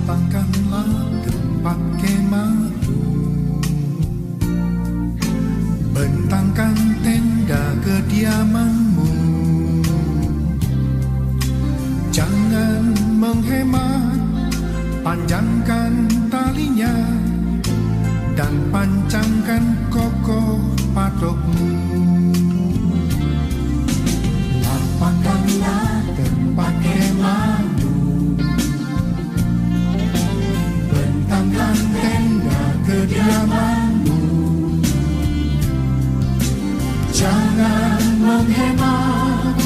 Lapangkanlah tempat kemahmu, bentangkan tenda kediamanmu. Jangan menghemat, panjangkan talinya dan pancangkan kokoh patukmu. Lapangkanlah tempat kemahmu, bentangkan tenda kediamanmu. Jangan menghemat,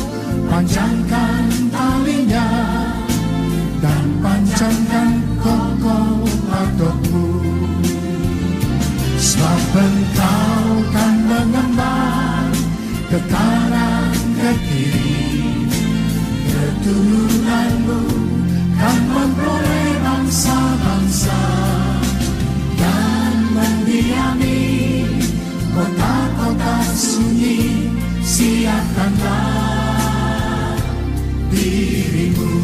panjangkan talinya dan pancangkan kokoh patukmu. Sebab engkau kan mengembang ke kanan ke kiri, keturunanmu kan memperoleh bangsa-bangsa dan mendiami kota-kota sunyi. Siapkanlah dirimu,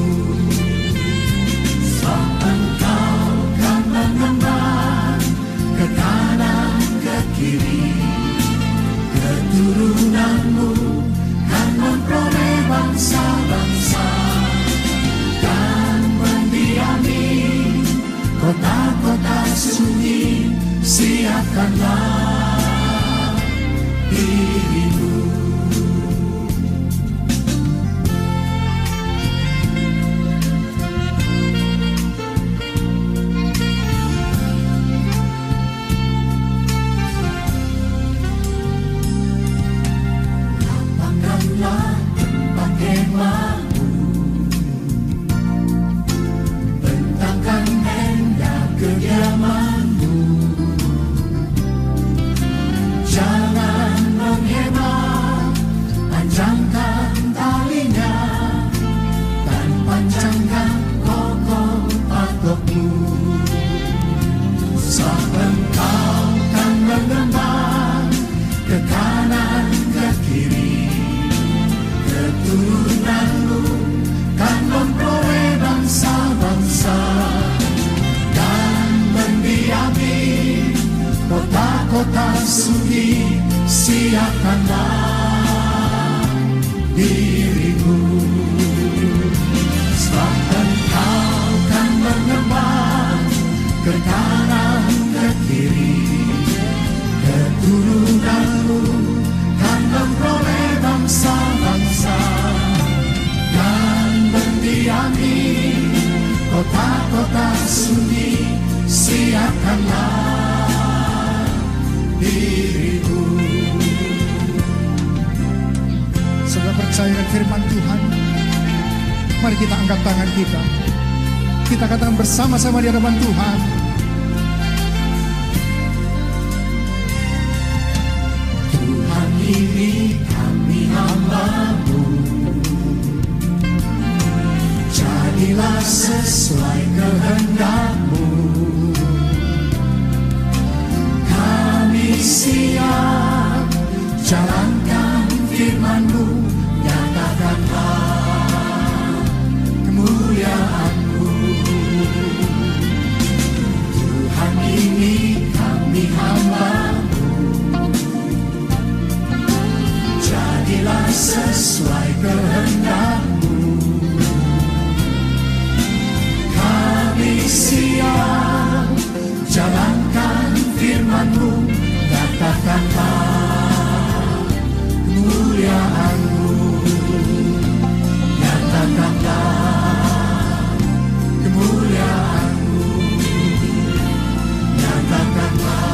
sebab engkau kan mengembang ke kanan ke kiri, keturunanmu kan memperoleh bangsa-bangsa dan mendiami kota-kota sunyi. Siapkanlah dirimu. Lapangkanlah tempat kemahmu, bentangkan tenda kediamanmu. Jangan menghemat, panjangkan talinya dan pancangkan kokoh patukmu. Sebab engkau kan mengembang ke kanan ke kiri, keturunanmu kan memperoleh bangsa-bangsa dan mendiami kota-kota sunyi. Siapkanlah dirimu, sebab engkau kan mengembang ke kanan ke kiri, keturunanmu kan memperoleh bangsa-bangsa dan mendiami kota-kota sunyi. Siapkanlah dirimu. Saudara percaya firman Tuhan, mari kita angkat tangan kita. Kita katakan bersama-sama di hadapan Tuhan. Tuhan, ini kami hamba-Mu, jadilah sesuai kehendak-Mu. Kami siap jalankan firman-Mu, nyatakanlah kemuliaan-Mu. Tuhan, ini kami hamba-Mu, jadilah sesuai kehendak-Mu. Kami siap jalankan firman-Mu, nyatakanlah kemuliaan-Mu. Nyatakanlah kemuliaan-Mu. Nyatakanlah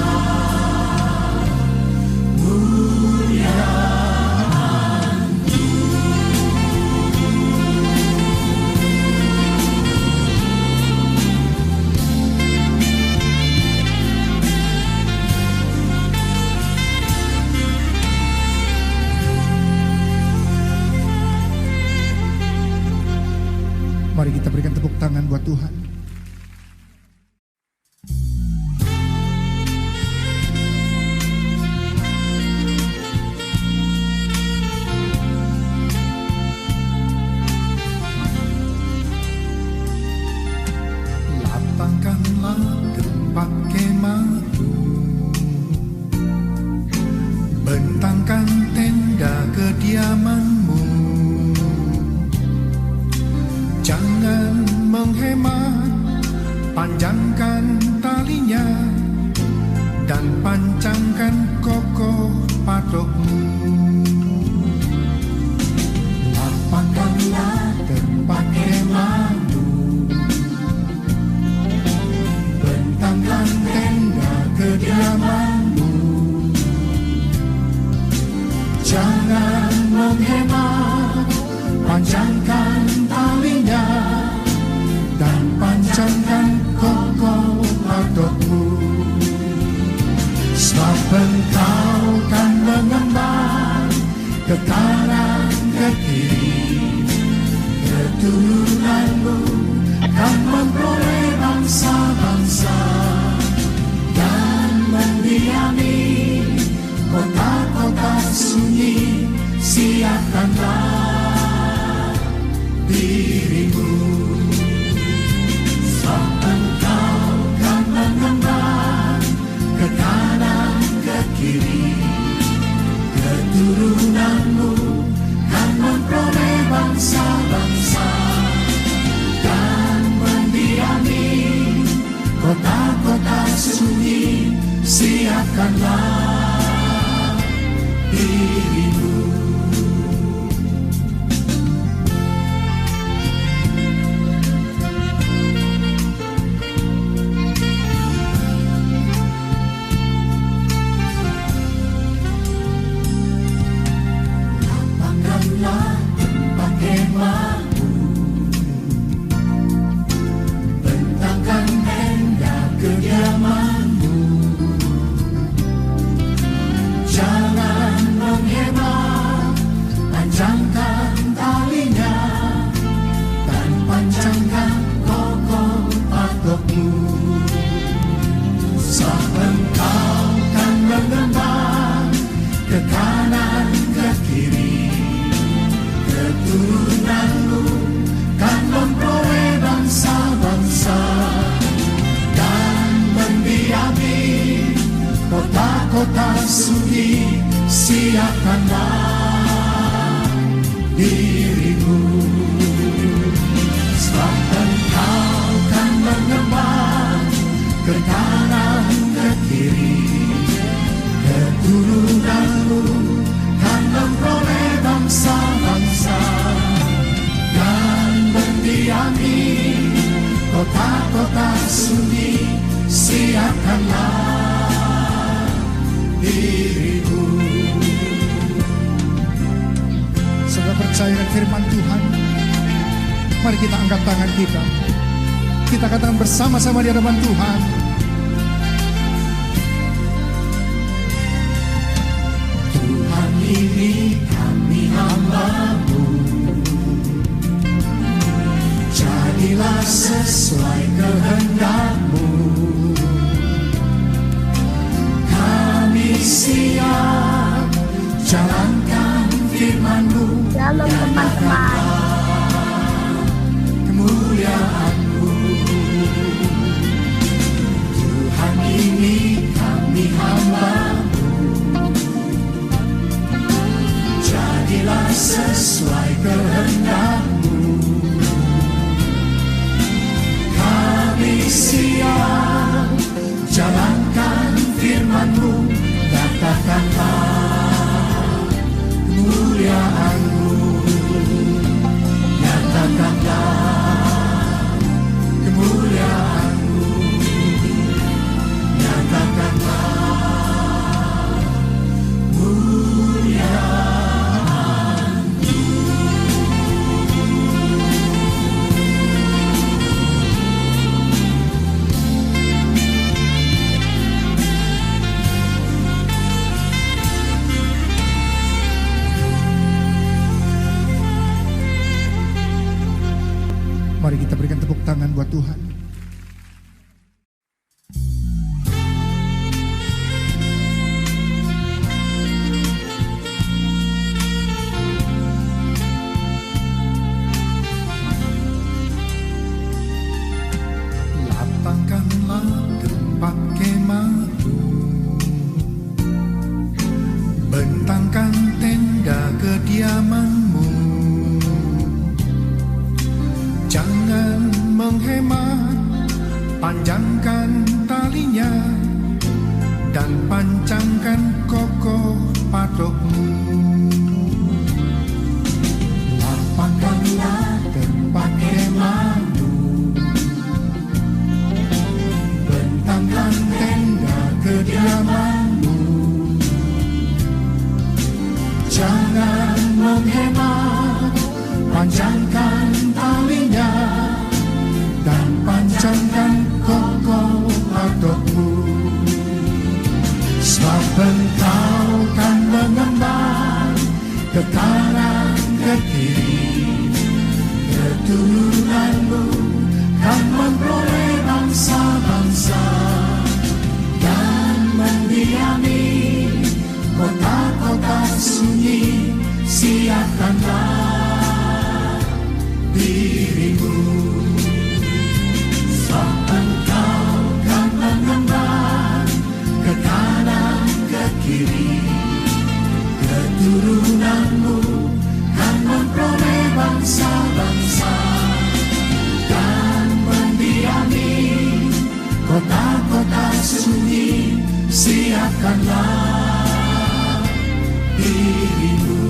kemuliaan-Mu. Mari kita berikan tepuk tangan buat Tuhan. Lapangkanlah tempat kemahku, bentangkan tenda kediamanmu. Jangan menghemat, panjangkan talinya dan pancangkan kokoh patukmu. Lapangkanlah tempat kemahmu, bentangkan tenda kediamanmu. Jangan menghemat, panjangkan talinya dan pancangkan kokoh patukmu. Sebab engkau kan mengembang ke kanan ke kiri, keturunanmu kan memperoleh bangsa-bangsa dan mendiami kota-kota sunyi. Siapkanlah dirimu, sebab engkau kan mengembang ke kanan ke kiri, keturunanmu kan memperoleh bangsa-bangsa dan mendiami kota-kota sunyi. Siapkanlah dirimu. Lapangkanlah tempat kemahmu, bentangkan tenda kediamanmu. Jangan menghemat, panjangkan talinya dan pancangkan kokoh patukmu. Sebab engkau kan mengembang ke kanan ke kiri, keturunanmu kan memperoleh bangsa-bangsa dan mendiami kota-kota sunyi. Siapkanlah dirimu, sebab engkau kan mengembang ke kanan ke kiri, keturunanmu kan memperoleh bangsa-bangsa dan mendiami kota-kota sunyi. Siapkanlah dirimu. Saudara percaya firman Tuhan, mari kita angkat tangan kita. Kita katakan bersama-sama di hadapan Tuhan. Tuhan, ini kami hamba-Mu, jadilah sesuai kehendak-Mu. Kami siap jalankan firman-Mu, nyatakanlah kemuliaan-Mu. Tuhan, ini kami hamba-Mu, jadilah sesuai kehendak-Mu. Kami siap jalankan firman-Mu, nyatakanlah kemuliaan-Mu. Nyatakanlah kemuliaan-Mu, nyatakanlah kemuliaan-Mu. Mari kita berikan tepuk tangan buat Tuhan. Allah tempat kemahmu, bentangkan tenda kediamanmu. Jangan menghemat, panjangkan talinya dan pancangkan kokoh patukmu. Lapangkanlah tempat kemahmu, bentangkan tenda kediamanmu. Jangan menghemat, panjangkan talinya dan pancangkan kokoh patukmu. Sebab engkau kan mengembang ke kanan ke kiri, keturunanmu kan memperoleh bangsa-bangsa dan mendiami kota-kota sunyi. Siapkanlah dirimu, sebab engkau kan mengembang ke kanan ke kiri, keturunanmu kan memperoleh bangsa-bangsa dan mendiami kota-kota sunyi. Siapkanlah dirimu.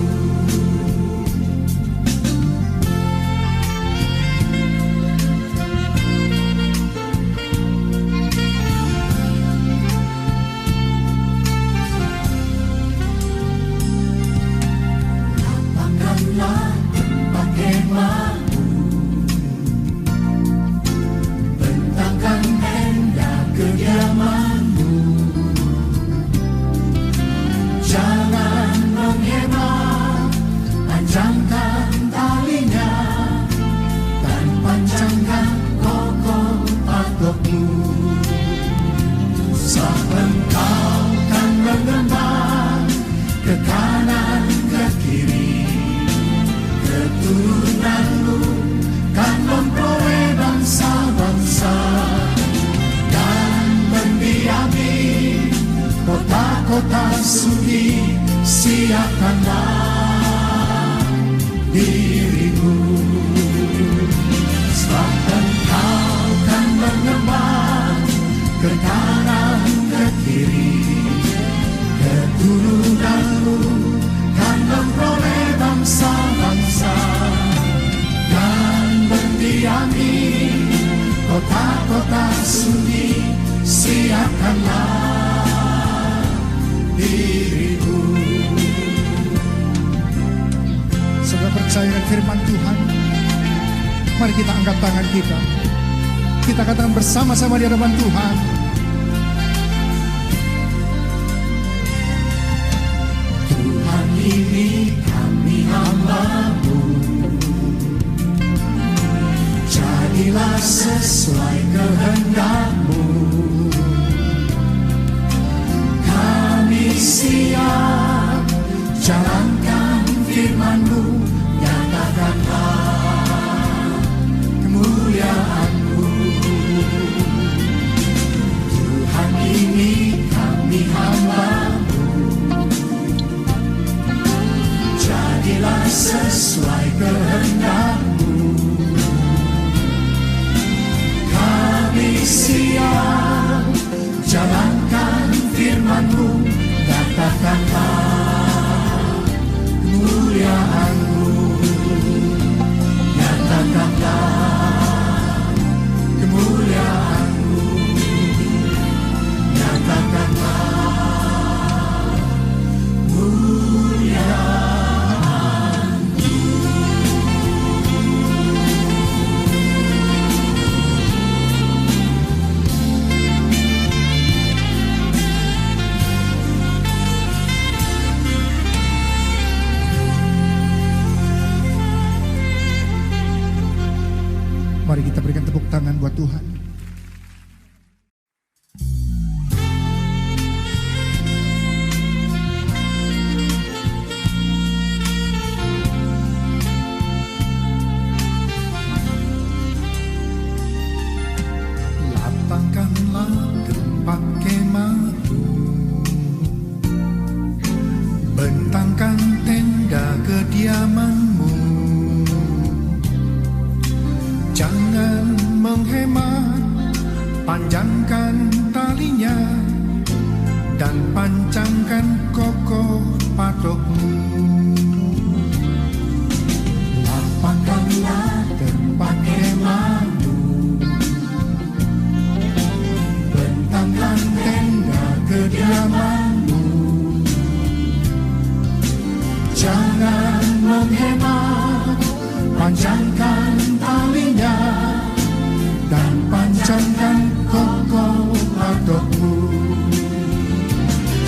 Lapangkanlah tempat kemahmu, bentangkan tenda kediamanmu. Jangan menghemat, panjangkan talinya dan pancangkan kokoh patukmu. Sebab engkau kan mengembang ke kanan ke kiri, keturunanmu kan memperoleh bangsa-bangsa dan mendiami kota-kota sunyi. Siapkanlah dirimu, sebab engkau kan mengembang ke kanan ke kiri, keturunanmu kan memperoleh bangsa-bangsa dan mendiami kota-kota sunyi. Siapkanlah dirimu. Saudara percaya firman Tuhan, mari kita angkat tangan kita. Kita katakan bersama-sama di hadapan Tuhan. Tuhan, ini kami hamba-Mu, jadilah sesuai kehendak-Mu. Kami siap jalankan firman-Mu, nyatakanlah kemuliaan-Mu. Tuhan, ini kami hamba-Mu, jadilah sesuai kehendak-Mu. Kami siap jalankan firman-Mu, katakanlah Panjangkan talinya dan pancangkan kokoh patokmu. Lapangkanlah tempat kemahmu, bentangkan tenda kediamanmu. Jangan menghemat, panjangkan talinya dan pancangkan kokoh patokmu.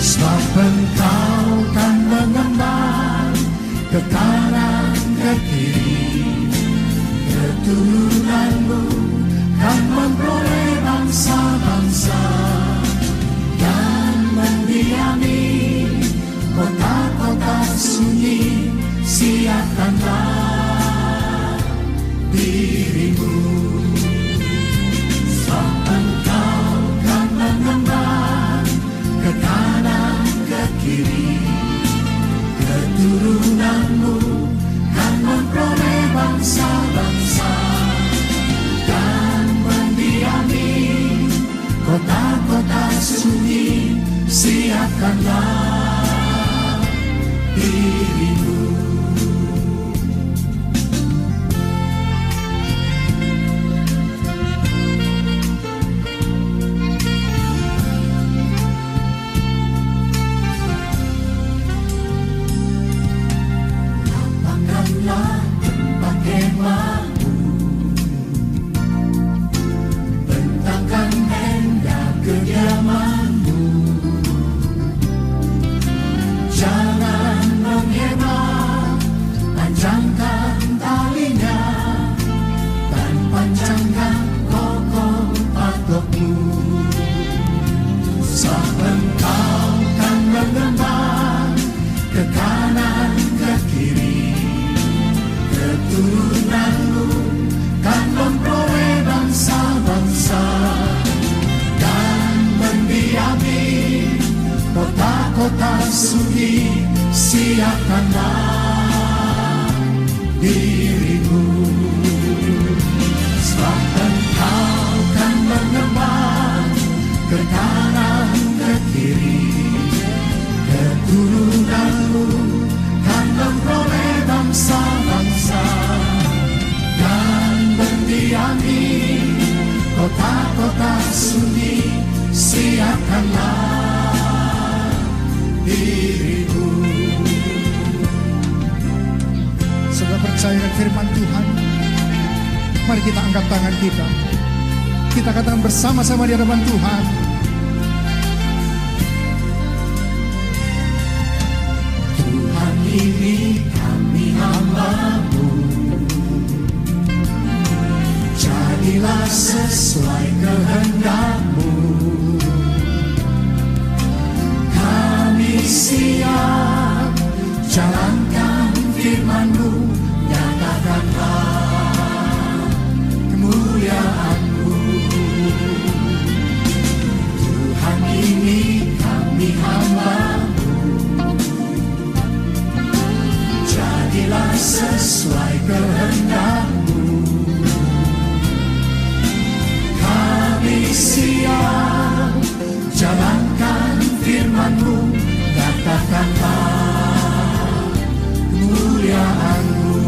Sebab engkau kan mengembang ke kanan ke kiri, keturunanmu kan memperoleh bangsa-bangsa dan mendiami kota-kota sunyi. Siapkanlah dirimu, sebab engkau kan mengembang ke kanan ke kiri, keturunanmu kan memperoleh bangsa-bangsa dan mendiami kota-kota sunyi. Siapkanlah dirimu. Lapangkanlah tempat kemahmu, bentangkan tenda kediamanmu. Jangan menghemat, panjangkan talinya dan pancangkan kokoh patokmu. Sebab engkau kan mengembang ke kanan ke kiri, keturunanmu kan memperoleh bangsa-bangsa dan mendiami kota-kota sunyi. Siapkanlah dirimu, sebab engkau kan mengembang ke kanan ke kiri, keturunanmu kan memperoleh bangsa-bangsa dan mendiami kota-kota sunyi. Siapkanlah dirimu. Sudah percaya firman Tuhan? Mari kita angkat tangan kita. Kita katakan bersama-sama di hadapan Tuhan. Tuhan, ini kami hamba-Mu, jadilah sesuai kehendak-Mu. Kami siap jalankan firman-Mu, nyatakanlah kemuliaan-Mu. Tuhan, ini kami hamba-Mu, jadilah sesuai kehendak-Mu. Kami siap jalankan firman-Mu, nyatakanlah kemuliaan-Mu.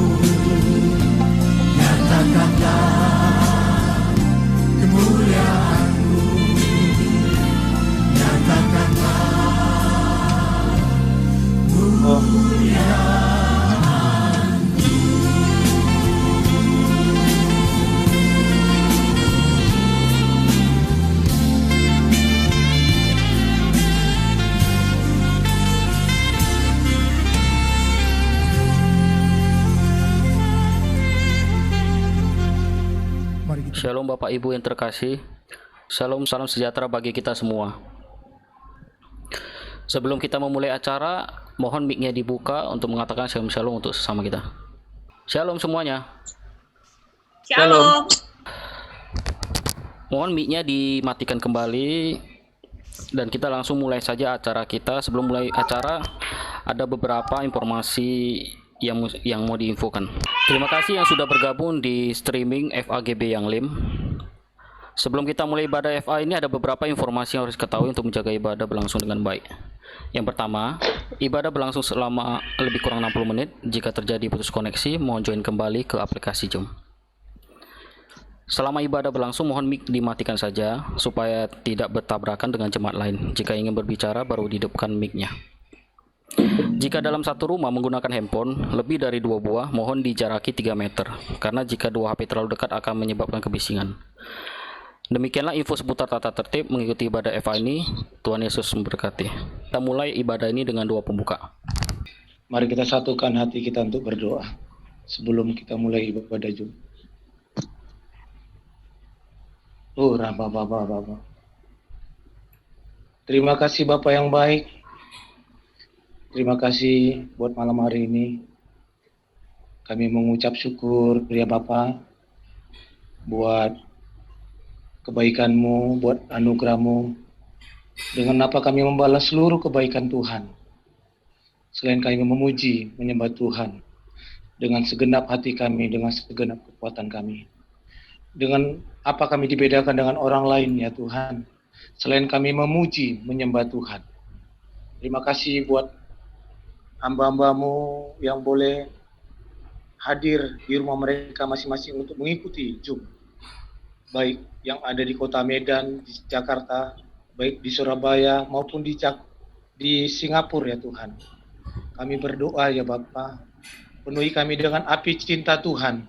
Nyatakanlah kemuliaan-Mu. Nyatakanlah kemuliaan. Shalom Bapak Ibu yang terkasih. Shalom, salam sejahtera bagi kita semua. Sebelum kita memulai acara, mohon mic-nya dibuka untuk mengatakan shalom untuk sesama kita. Shalom semuanya. Shalom. Mohon mic-nya dimatikan kembali dan kita langsung mulai saja acara kita. Sebelum mulai acara, ada beberapa informasi yang mau diinfokan. Terima kasih yang sudah bergabung di streaming FAGB yang Lim. Sebelum kita mulai ibadah FA ini ada beberapa informasi yang harus ketahui untuk menjaga ibadah berlangsung dengan baik. Yang pertama, ibadah berlangsung selama lebih kurang 60 menit. Jika terjadi putus koneksi, mohon join kembali ke aplikasi Zoom. Selama ibadah berlangsung, mohon mic dimatikan saja supaya tidak bertabrakan dengan jemaat lain. Jika ingin berbicara, baru dihidupkan mic-nya. Jika dalam satu rumah menggunakan handphone lebih dari 2 buah, mohon dijaraki 3 meter. Karena jika 2 HP terlalu dekat akan menyebabkan kebisingan. Demikianlah info seputar tata tertib mengikuti ibadah FA ini. Tuhan Yesus memberkati. Kita mulai ibadah ini dengan doa pembuka. Mari kita satukan hati kita untuk berdoa sebelum kita mulai ibadah Jumat. Baba. Terima kasih Bapak yang baik. Terima kasih buat malam hari ini. Kami mengucap syukur ya Bapak buat kebaikan-Mu, buat anugerah-Mu. Dengan apa kami membalas seluruh kebaikan Tuhan. Selain kami memuji, menyembah Tuhan dengan segenap hati kami, dengan segenap kekuatan kami. Dengan apa kami dibedakan dengan orang lain ya Tuhan. Selain kami memuji, menyembah Tuhan. Terima kasih buat hamba-hamba-Mu yang boleh hadir di rumah mereka masing-masing untuk mengikuti Zoom. Baik yang ada di kota Medan, di Jakarta, baik di Surabaya maupun di Singapura ya Tuhan. Kami berdoa ya Bapa, penuhi kami dengan api cinta Tuhan,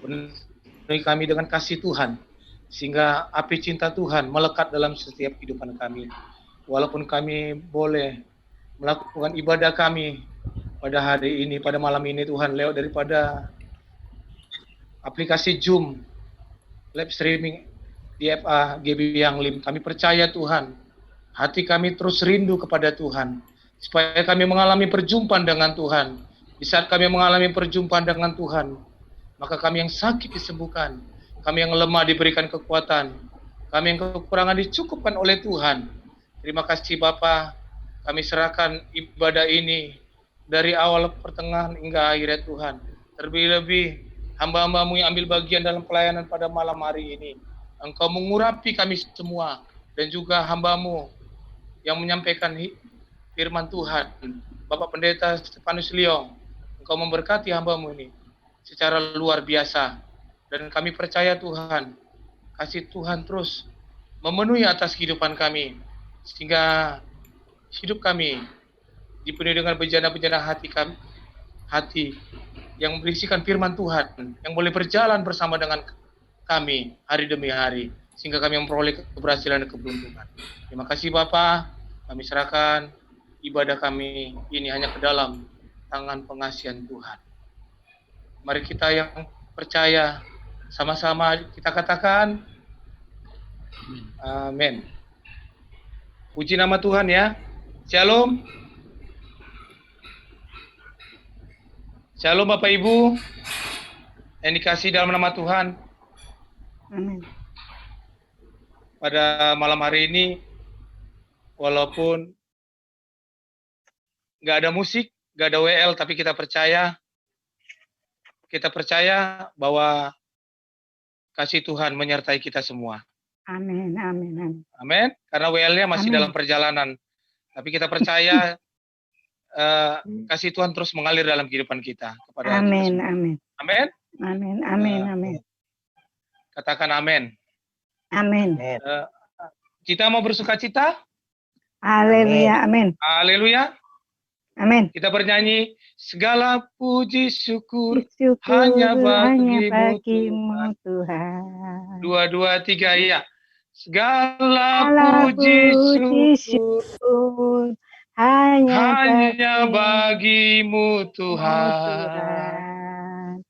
penuhi kami dengan kasih Tuhan, sehingga api cinta Tuhan melekat dalam setiap kehidupan kami. Walaupun kami boleh melakukan ibadah kami pada hari ini, pada malam ini Tuhan, lewat daripada aplikasi Zoom, live streaming di FA GB yang Lim. Kami percaya Tuhan, hati kami terus rindu kepada Tuhan, supaya kami mengalami perjumpaan dengan Tuhan. Di saat kami mengalami perjumpaan dengan Tuhan, maka kami yang sakit disembuhkan, kami yang lemah diberikan kekuatan, kami yang kekurangan dicukupkan oleh Tuhan. Terima kasih Bapa, kami serahkan ibadah ini dari awal pertengahan hingga akhirnya Tuhan. Terlebih-lebih hamba-hamba-Mu yang ambil bagian dalam pelayanan pada malam hari ini. Engkau mengurapi kami semua dan juga hamba-Mu yang menyampaikan firman Tuhan. Bapak Pendeta Stefanus Leong, Engkau memberkati hamba-Mu ini secara luar biasa. Dan kami percaya Tuhan, kasih Tuhan terus memenuhi atas kehidupan kami. Sehingga hidup kami dipenuhi dengan bejana-bejana hati yang berisikan firman Tuhan, yang boleh berjalan bersama dengan kami hari demi hari, sehingga kami memperoleh keberhasilan dan keberuntungan. Terima kasih Bapa, kami serahkan ibadah kami ini hanya ke dalam tangan pengasihan Tuhan. Mari kita yang percaya, sama-sama kita katakan, amin. Puji nama Tuhan ya. Shalom. Shalom Bapak Ibu yang dikasihi dalam nama Tuhan. Amin. Pada malam hari ini, walaupun nggak ada musik, nggak ada WL, tapi kita percaya bahwa kasih Tuhan menyertai kita semua. Amin. Amin. Amin. Amin. Karena WL-nya masih Amin. dalam perjalanan, tapi kita percaya kasih Tuhan terus mengalir dalam kehidupan kita. Kepada Amin. kita semua. Amin. Amin. Amin. Amin. Amin. Katakan amin. Amin. Kita mau bersuka cita? Haleluya. Amin. Haleluya. Amin. Kita bernyanyi, segala puji syukur Syukur hanya hanya bagimu bagimu Tuhan. 2, 2, 3 ya. Segala Segala puji puji syukur syukur hanya bagimu Tuhan. Tuhan.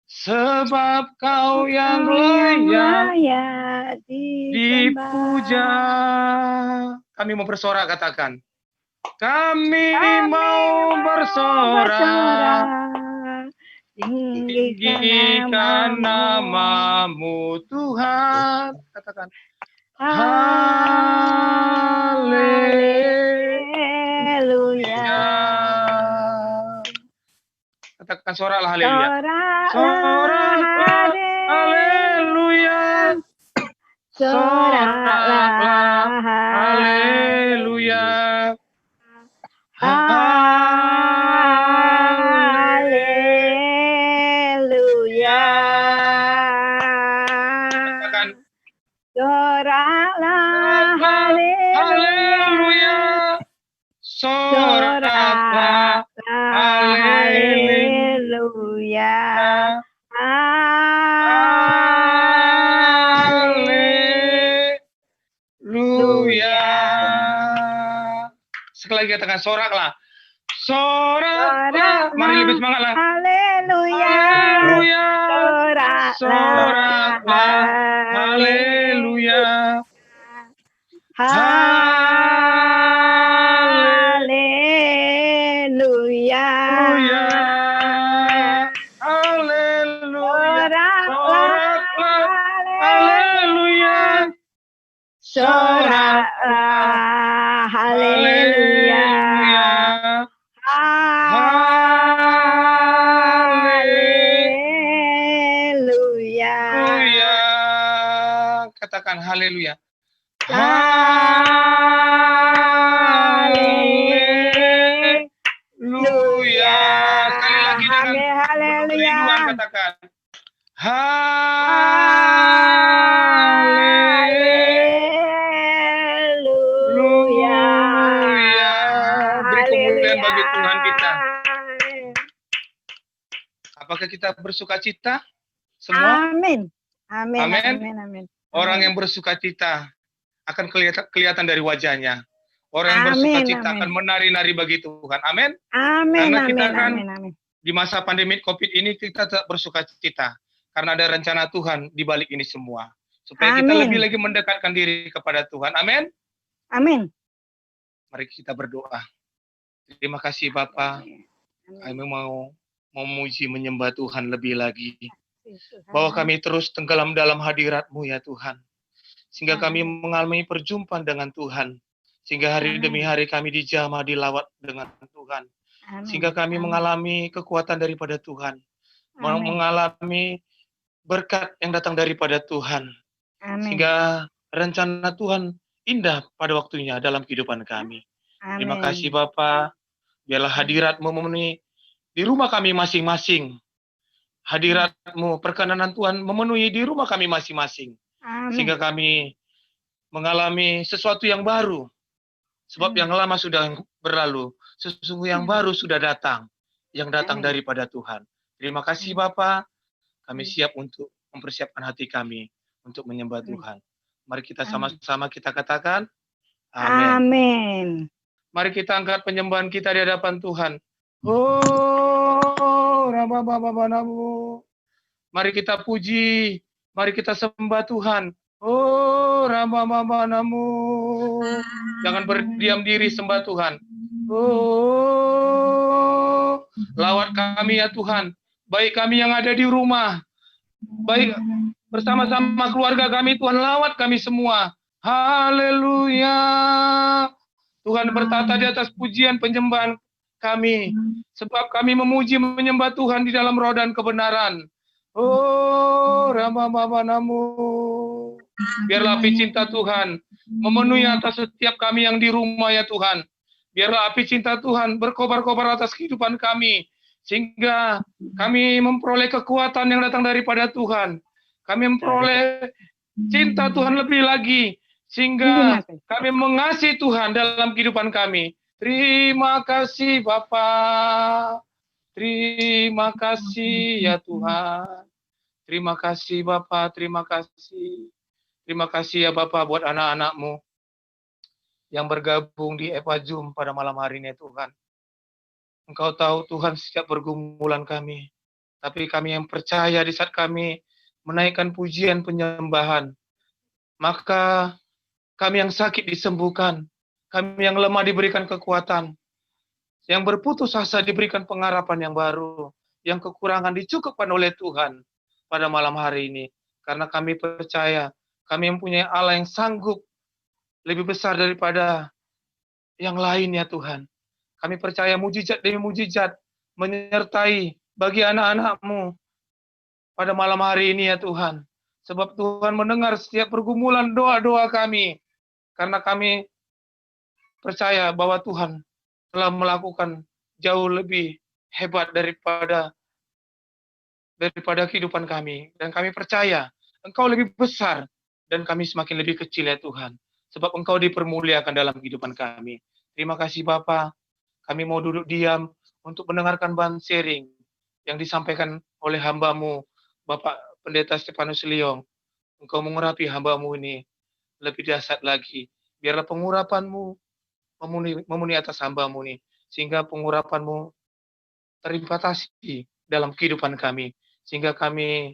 Sebab Kau yang Kau layak disembah. dipuja. Kami mau bersorak, katakan. Kami mau bersorak, tinggikan namamu Tuhan. Katakan. Haleluya. Katakan soraklah haleluya. Sorak haleluya. Soraklah, haleluya. haleluya. Katakan, Soraklah, haleluya. haleluya. Soraklah, Soraklah, haleluya. haleluya. Haleluya. Sekali lagi katakan soraklah. Soraklah. Mari lebih semangat lah. Haleluya. Haleluya. Soraklah, Soraklah. Haleluya. Haleluya. Haleluya. Soraklah, Haleluya. soraklah, haleluya. Haleluya. Haleluya. Katakan haleluya. Haleluya. Sekali lagi dengan Haleluya. kerinduan katakan. Haleluya. Beri kemuliaan bagi Tuhan kita. Apakah kita bersuka cita? Semua Amin. Amin. Amin. Amin. Amin. orang yang bersuka cita akan kelihatan dari wajahnya. Orang yang Amin, bersuka cita amin. akan menari-nari bagi Tuhan. Amin. Amin. Karena Amin. kita kan Amin. Amin. di masa pandemi COVID ini kita tetap bersuka cita. Karena ada rencana Tuhan di balik ini semua. Supaya kita Amin. lebih lagi mendekatkan diri kepada Tuhan. Amin. Amin. Mari kita berdoa. Terima kasih Bapa. Kami mau memuji menyembah Tuhan lebih lagi. Bahwa kami terus tenggelam dalam hadirat-Mu ya Tuhan. Sehingga kami mengalami perjumpaan dengan Tuhan. Sehingga hari demi hari kami dijamah, dilawat dengan Tuhan. Amin. Sehingga kami mengalami kekuatan daripada Tuhan. Amin. Mengalami berkat yang datang daripada Tuhan. Amin. Sehingga rencana Tuhan indah pada waktunya dalam kehidupan kami. Terima kasih Bapa. Biarlah hadirat-Mu memenuhi di rumah kami masing-masing. Hadirat-Mu, perkenanan Tuhan memenuhi di rumah kami masing-masing. Amin. Sehingga kami mengalami sesuatu yang baru. Sebab yang lama sudah berlalu. Sesungguhnya yang baru sudah datang. Yang datang daripada Tuhan. Terima kasih Bapa. Kami siap untuk mempersiapkan hati kami untuk menyembah Tuhan. Mari kita sama-sama kita katakan. Amin. Amin. Mari kita angkat penyembahan kita di hadapan Tuhan. Oh, Rababababanamu. Mari kita puji, mari kita sembah Tuhan. Oh, Rabababanamu. Jangan berdiam diri, sembah Tuhan. Oh, lawat kami ya Tuhan. Baik kami yang ada di rumah, baik bersama-sama keluarga kami, Tuhan lawat kami semua. Haleluya. Tuhan bertata di atas pujian penyembahan kami. Sebab kami memuji menyembah Tuhan di dalam roh dan kebenaran. Oh, Ramababanamu. Biarlah api cinta Tuhan memenuhi atas setiap kami yang di rumah ya Tuhan. Biarlah api cinta Tuhan berkobar-kobar atas kehidupan kami. Sehingga kami memperoleh kekuatan yang datang daripada Tuhan. Kami memperoleh cinta Tuhan lebih lagi. Sehingga kami mengasihi Tuhan dalam kehidupan kami. Terima kasih Bapa. Terima kasih ya Tuhan. Terima kasih Bapa, terima kasih. Terima kasih ya Bapa buat anak-anak-Mu yang bergabung di Eva Zoom pada malam hari ini Tuhan. Engkau tahu Tuhan setiap pergumulan kami. Tapi kami yang percaya di saat kami menaikkan pujian penyembahan. Maka kami yang sakit disembuhkan. Kami yang lemah diberikan kekuatan. Yang berputus asa diberikan pengharapan yang baru. Yang kekurangan dicukupkan oleh Tuhan pada malam hari ini. Karena kami percaya, kami mempunyai Allah yang sanggup lebih besar daripada yang lain ya Tuhan. Kami percaya mujizat demi mujizat menyertai bagi anak-anak-Mu pada malam hari ini ya Tuhan. Sebab Tuhan mendengar setiap pergumulan doa-doa kami. Karena kami percaya bahwa Tuhan telah melakukan jauh lebih hebat daripada kehidupan kami. Dan kami percaya Engkau lebih besar dan kami semakin lebih kecil ya Tuhan. Sebab Engkau dipermuliakan dalam kehidupan kami. Terima kasih Bapa. Kami mau duduk diam untuk mendengarkan bahan sharing yang disampaikan oleh hamba-Mu, Bapak Pendeta Stefanus Liong. Engkau mengurapi hamba-Mu ini lebih dahsyat lagi. Biarlah pengurapan-Mu memenuhi atas hamba-Mu ini. Sehingga pengurapan-Mu terimplementasi dalam kehidupan kami. Sehingga kami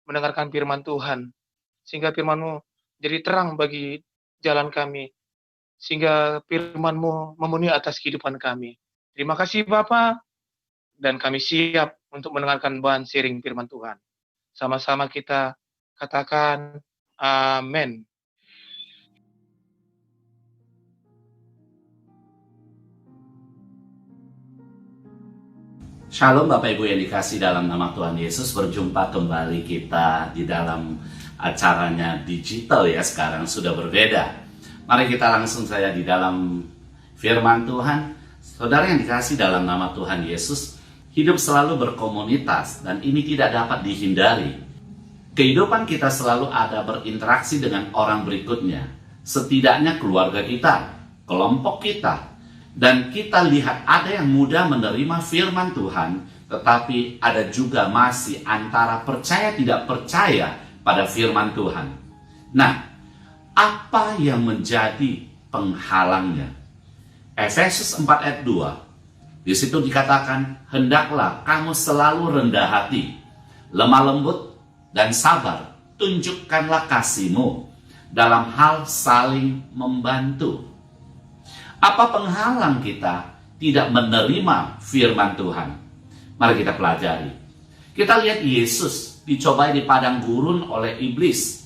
mendengarkan firman Tuhan. Sehingga firman-Mu jadi terang bagi jalan kami. Sehingga firman-Mu memenuhi atas kehidupan kami. Terima kasih Bapa. Dan kami siap untuk mendengarkan bahan sharing firman Tuhan. Sama-sama kita katakan amin. Shalom Bapak Ibu yang dikasih dalam nama Tuhan Yesus. Berjumpa kembali kita di dalam acaranya digital ya, sekarang sudah berbeda. Mari kita langsung saja di dalam firman Tuhan. Saudara yang dikasih dalam nama Tuhan Yesus, hidup selalu berkomunitas dan ini tidak dapat dihindari. Kehidupan kita selalu ada berinteraksi dengan orang berikutnya. Setidaknya keluarga kita, kelompok kita. Dan kita lihat ada yang mudah menerima firman Tuhan, tetapi ada juga masih antara percaya tidak percaya pada firman Tuhan. Nah, apa yang menjadi penghalangnya? Efesus 4 ayat 2. Di situ dikatakan, hendaklah kamu selalu rendah hati, lemah lembut dan sabar. Tunjukkanlah kasihmu dalam hal saling membantu. Apa penghalang kita tidak menerima firman Tuhan? Mari kita pelajari. Kita lihat Yesus dicobai di padang gurun oleh iblis.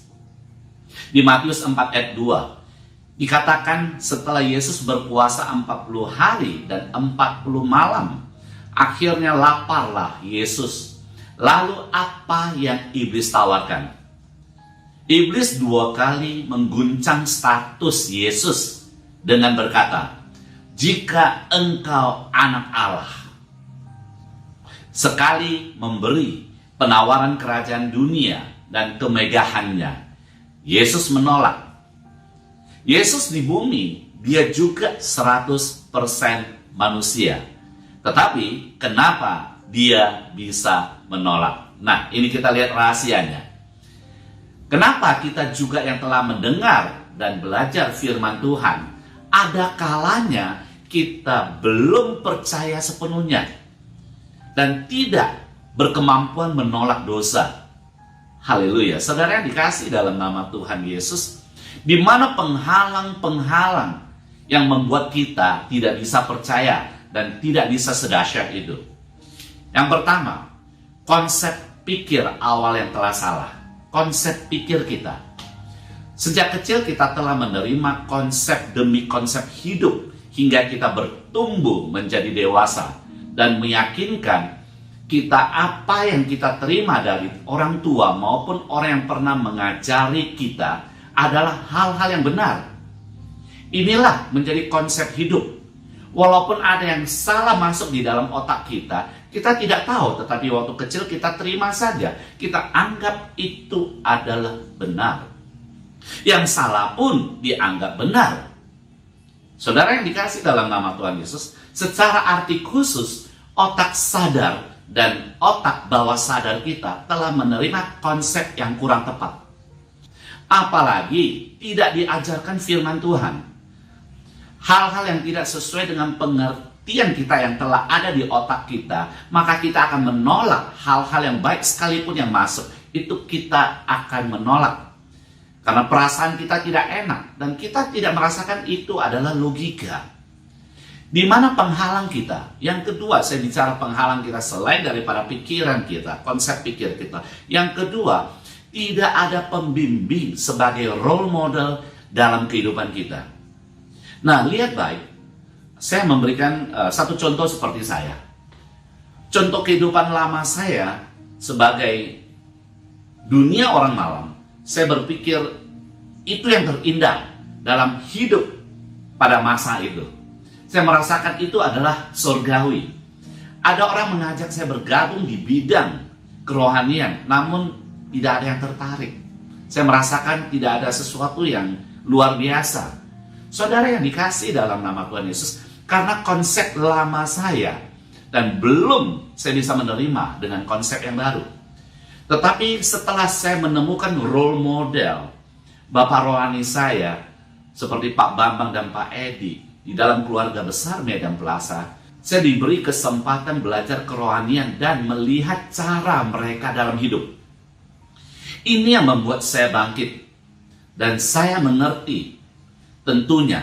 Di Matius 4 ayat 2. Dikatakan setelah Yesus berpuasa 40 hari dan 40 malam, akhirnya laparlah Yesus. Lalu apa yang iblis tawarkan? Iblis 2 kali mengguncang status Yesus dengan berkata, jika engkau anak Allah. Sekali memberi penawaran kerajaan dunia dan kemegahannya, Yesus menolak. Yesus di bumi, dia juga 100% manusia. Tetapi kenapa dia bisa menolak? Nah, ini kita lihat rahasianya. Kenapa kita juga yang telah mendengar dan belajar firman Tuhan, ada kalanya kita belum percaya sepenuhnya dan tidak berkemampuan menolak dosa. Haleluya. Saudara yang dikasih dalam nama Tuhan Yesus, di mana penghalang-penghalang yang membuat kita tidak bisa percaya dan tidak bisa sedahsyat itu? Yang pertama, konsep pikir awal yang telah salah. Konsep pikir kita. Sejak kecil kita telah menerima konsep demi konsep hidup hingga kita bertumbuh menjadi dewasa dan meyakinkan kita apa yang kita terima dari orang tua maupun orang yang pernah mengajari kita adalah hal-hal yang benar. Inilah menjadi konsep hidup. Walaupun ada yang salah masuk di dalam otak kita, kita tidak tahu, tetapi waktu kecil kita terima saja. Kita anggap itu adalah benar. Yang salah pun dianggap benar. Saudara yang dikasih dalam nama Tuhan Yesus, secara arti khusus, otak sadar dan otak bawah sadar kita telah menerima konsep yang kurang tepat. Apalagi tidak diajarkan firman Tuhan. Hal-hal yang tidak sesuai dengan pengertian kita yang telah ada di otak kita, maka kita akan menolak hal-hal yang baik sekalipun yang masuk. Itu kita akan menolak. Karena perasaan kita tidak enak dan kita tidak merasakan itu adalah logika. Di mana penghalang kita? Yang kedua, saya bicara penghalang kita selain daripada pikiran kita, konsep pikir kita. Yang kedua, tidak ada pembimbing sebagai role model dalam kehidupan kita. Nah, lihat baik. Saya memberikan satu contoh seperti saya. Contoh kehidupan lama saya sebagai dunia orang malam. saya berpikir itu yang terindah dalam hidup pada masa itu. Saya merasakan itu adalah surgawi. Ada orang mengajak saya bergabung di bidang kerohanian, namun tidak ada yang tertarik. Saya merasakan tidak ada sesuatu yang luar biasa. Saudara yang dikasih dalam nama Tuhan Yesus, karena konsep lama saya dan belum saya bisa menerima dengan konsep yang baru. Tetapi setelah saya menemukan role model Bapak rohani saya seperti Pak Bambang dan Pak Edi di dalam keluarga besar Medan Plaza, saya diberi kesempatan belajar kerohanian dan melihat cara mereka dalam hidup. Ini yang membuat saya bangkit dan saya mengerti tentunya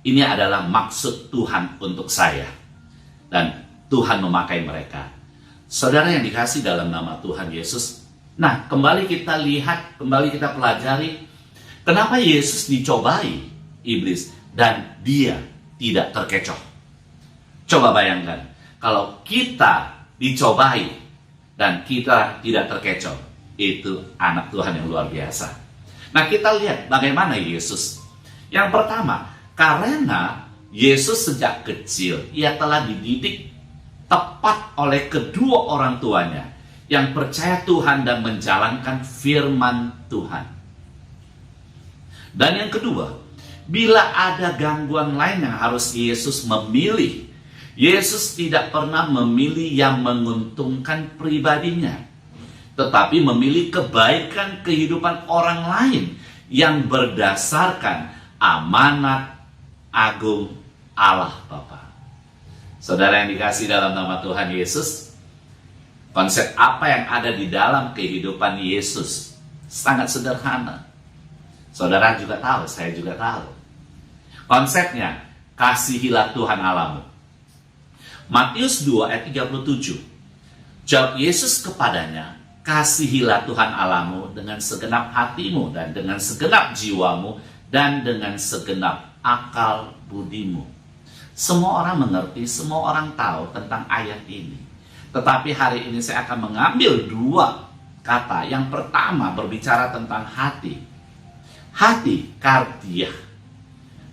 ini adalah maksud Tuhan untuk saya dan Tuhan memakai mereka. Saudara yang dikasih dalam nama Tuhan Yesus, nah kembali kita lihat, kembali kita pelajari kenapa Yesus dicobai iblis dan dia tidak terkecoh. Coba bayangkan, kalau kita dicobai dan kita tidak terkecoh, itu anak Tuhan yang luar biasa. Nah kita lihat bagaimana Yesus. Yang pertama, karena Yesus sejak kecil, ia telah dididik tepat oleh kedua orang tuanya yang percaya Tuhan dan menjalankan firman Tuhan. Dan yang kedua, bila ada gangguan lain yang harus Yesus memilih, Yesus tidak pernah memilih yang menguntungkan pribadinya, tetapi memilih kebaikan kehidupan orang lain yang berdasarkan amanat agung Allah Bapa. Saudara yang dikasih dalam nama Tuhan Yesus, konsep apa yang ada di dalam kehidupan Yesus sangat sederhana. Saudara juga tahu, saya juga tahu. Konsepnya, kasihilah Tuhan Allahmu. Matius 2 ayat 37. Jawab Yesus kepadanya, kasihilah Tuhan Allahmu dengan segenap hatimu dan dengan segenap jiwamu dan dengan segenap akal budimu. Semua orang mengerti, semua orang tahu tentang ayat ini. Tetapi hari ini saya akan mengambil dua kata. Yang pertama berbicara tentang hati. Hati, kardia.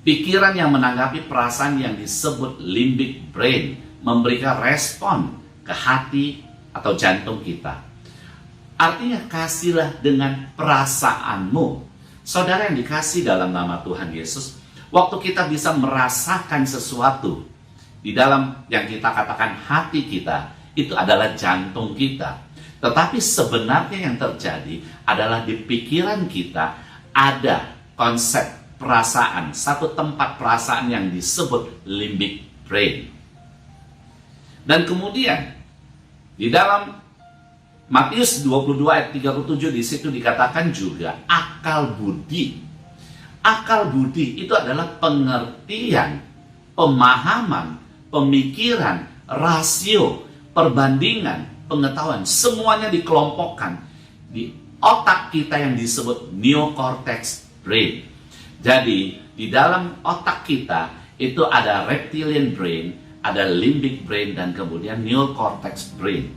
Pikiran yang menanggapi perasaan yang disebut limbic brain, memberikan respon ke hati atau jantung kita. Artinya kasihlah dengan perasaanmu. Saudara yang dikasih dalam nama Tuhan Yesus, waktu kita bisa merasakan sesuatu di dalam yang kita katakan hati kita, itu adalah jantung kita. Tetapi sebenarnya yang terjadi adalah di pikiran kita ada konsep perasaan, satu tempat perasaan yang disebut limbic brain. Dan kemudian di dalam Matius 22 ayat 37 di situ dikatakan juga akal budi. Akal budi itu adalah pengertian, pemahaman, pemikiran, rasio, perbandingan, pengetahuan. Semuanya dikelompokkan di otak kita yang disebut neocortex brain. Jadi di dalam otak kita itu ada reptilian brain, ada limbic brain, dan kemudian neocortex brain.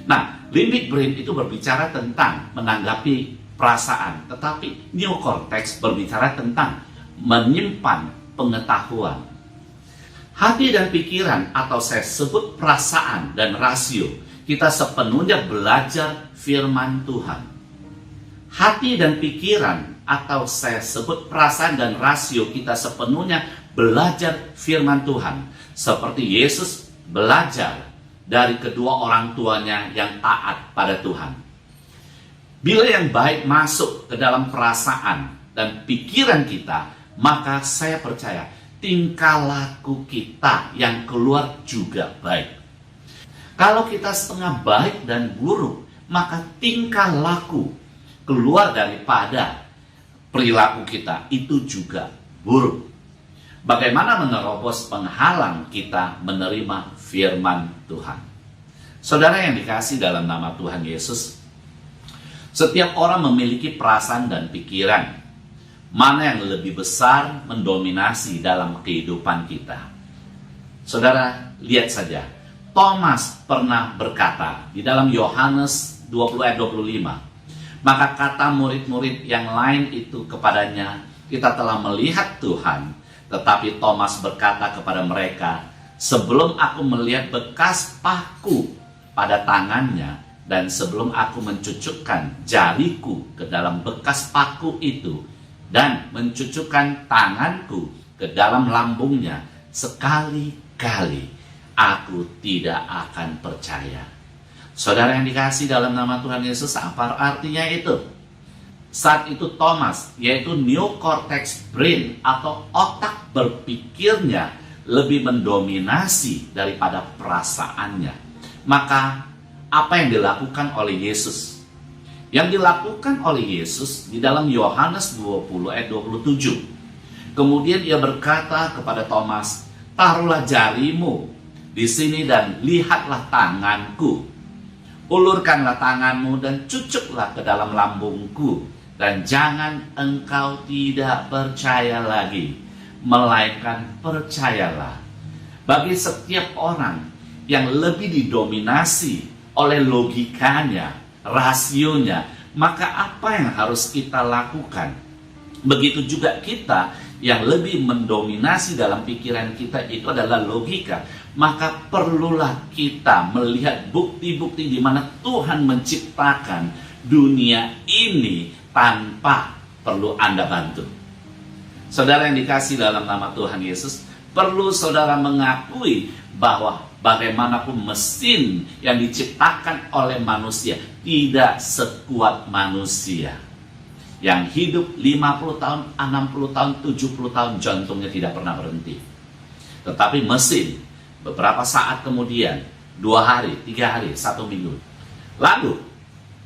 Nah, limbic brain itu berbicara tentang menanggapi perasaan, tetapi neocortex berbicara tentang menyimpan pengetahuan. Hati dan pikiran, atau saya sebut perasaan dan rasio, kita sepenuhnya belajar firman Tuhan. Hati dan pikiran, atau saya sebut perasaan dan rasio, kita sepenuhnya belajar firman Tuhan. Seperti Yesus belajar dari kedua orang tuanya yang taat pada Tuhan. Bila yang baik masuk ke dalam perasaan dan pikiran kita, maka saya percaya tingkah laku kita yang keluar juga baik. Kalau kita setengah baik dan buruk, maka tingkah laku keluar daripada perilaku kita itu juga buruk. Bagaimana menerobos penghalang kita menerima firman Tuhan? Saudara yang dikasih dalam nama Tuhan Yesus, setiap orang memiliki perasaan dan pikiran. Mana yang lebih besar mendominasi dalam kehidupan kita? Saudara, lihat saja. Thomas pernah berkata di dalam Yohanes 20 ayat 25, Maka kata murid-murid yang lain itu kepadanya, kita telah melihat Tuhan. Tetapi Thomas berkata kepada mereka, sebelum aku melihat bekas paku pada tangannya, dan sebelum aku mencucukkan jariku ke dalam bekas paku itu, dan mencucukkan tanganku ke dalam lambungnya, sekali-kali aku tidak akan percaya. Saudara yang dikasih dalam nama Tuhan Yesus, apa artinya itu? Saat itu Thomas, yaitu neocortex brain atau otak berpikirnya lebih mendominasi daripada perasaannya. Maka apa yang dilakukan oleh Yesus? Yang dilakukan oleh Yesus di dalam Yohanes 20 ayat 27. Kemudian ia berkata kepada Thomas, taruhlah jarimu di sini dan lihatlah tanganku. Ulurkanlah tanganmu dan cucuklah ke dalam lambungku. Dan jangan engkau tidak percaya lagi, melainkan percayalah. Bagi setiap orang yang lebih didominasi oleh logikanya, rasionya, maka apa yang harus kita lakukan? Begitu juga kita yang lebih mendominasi dalam pikiran kita itu adalah logika. Maka perlulah kita melihat bukti-bukti di mana Tuhan menciptakan dunia ini tanpa perlu Anda bantu. Saudara yang dikasih dalam nama Tuhan Yesus, perlu saudara mengakui bahwa bagaimanapun mesin yang diciptakan oleh manusia tidak sekuat manusia. Yang hidup 50 tahun, 60 tahun, 70 tahun jantungnya tidak pernah berhenti. Tetapi mesin beberapa saat kemudian, 2 hari, 3 hari, 1 minggu. Lalu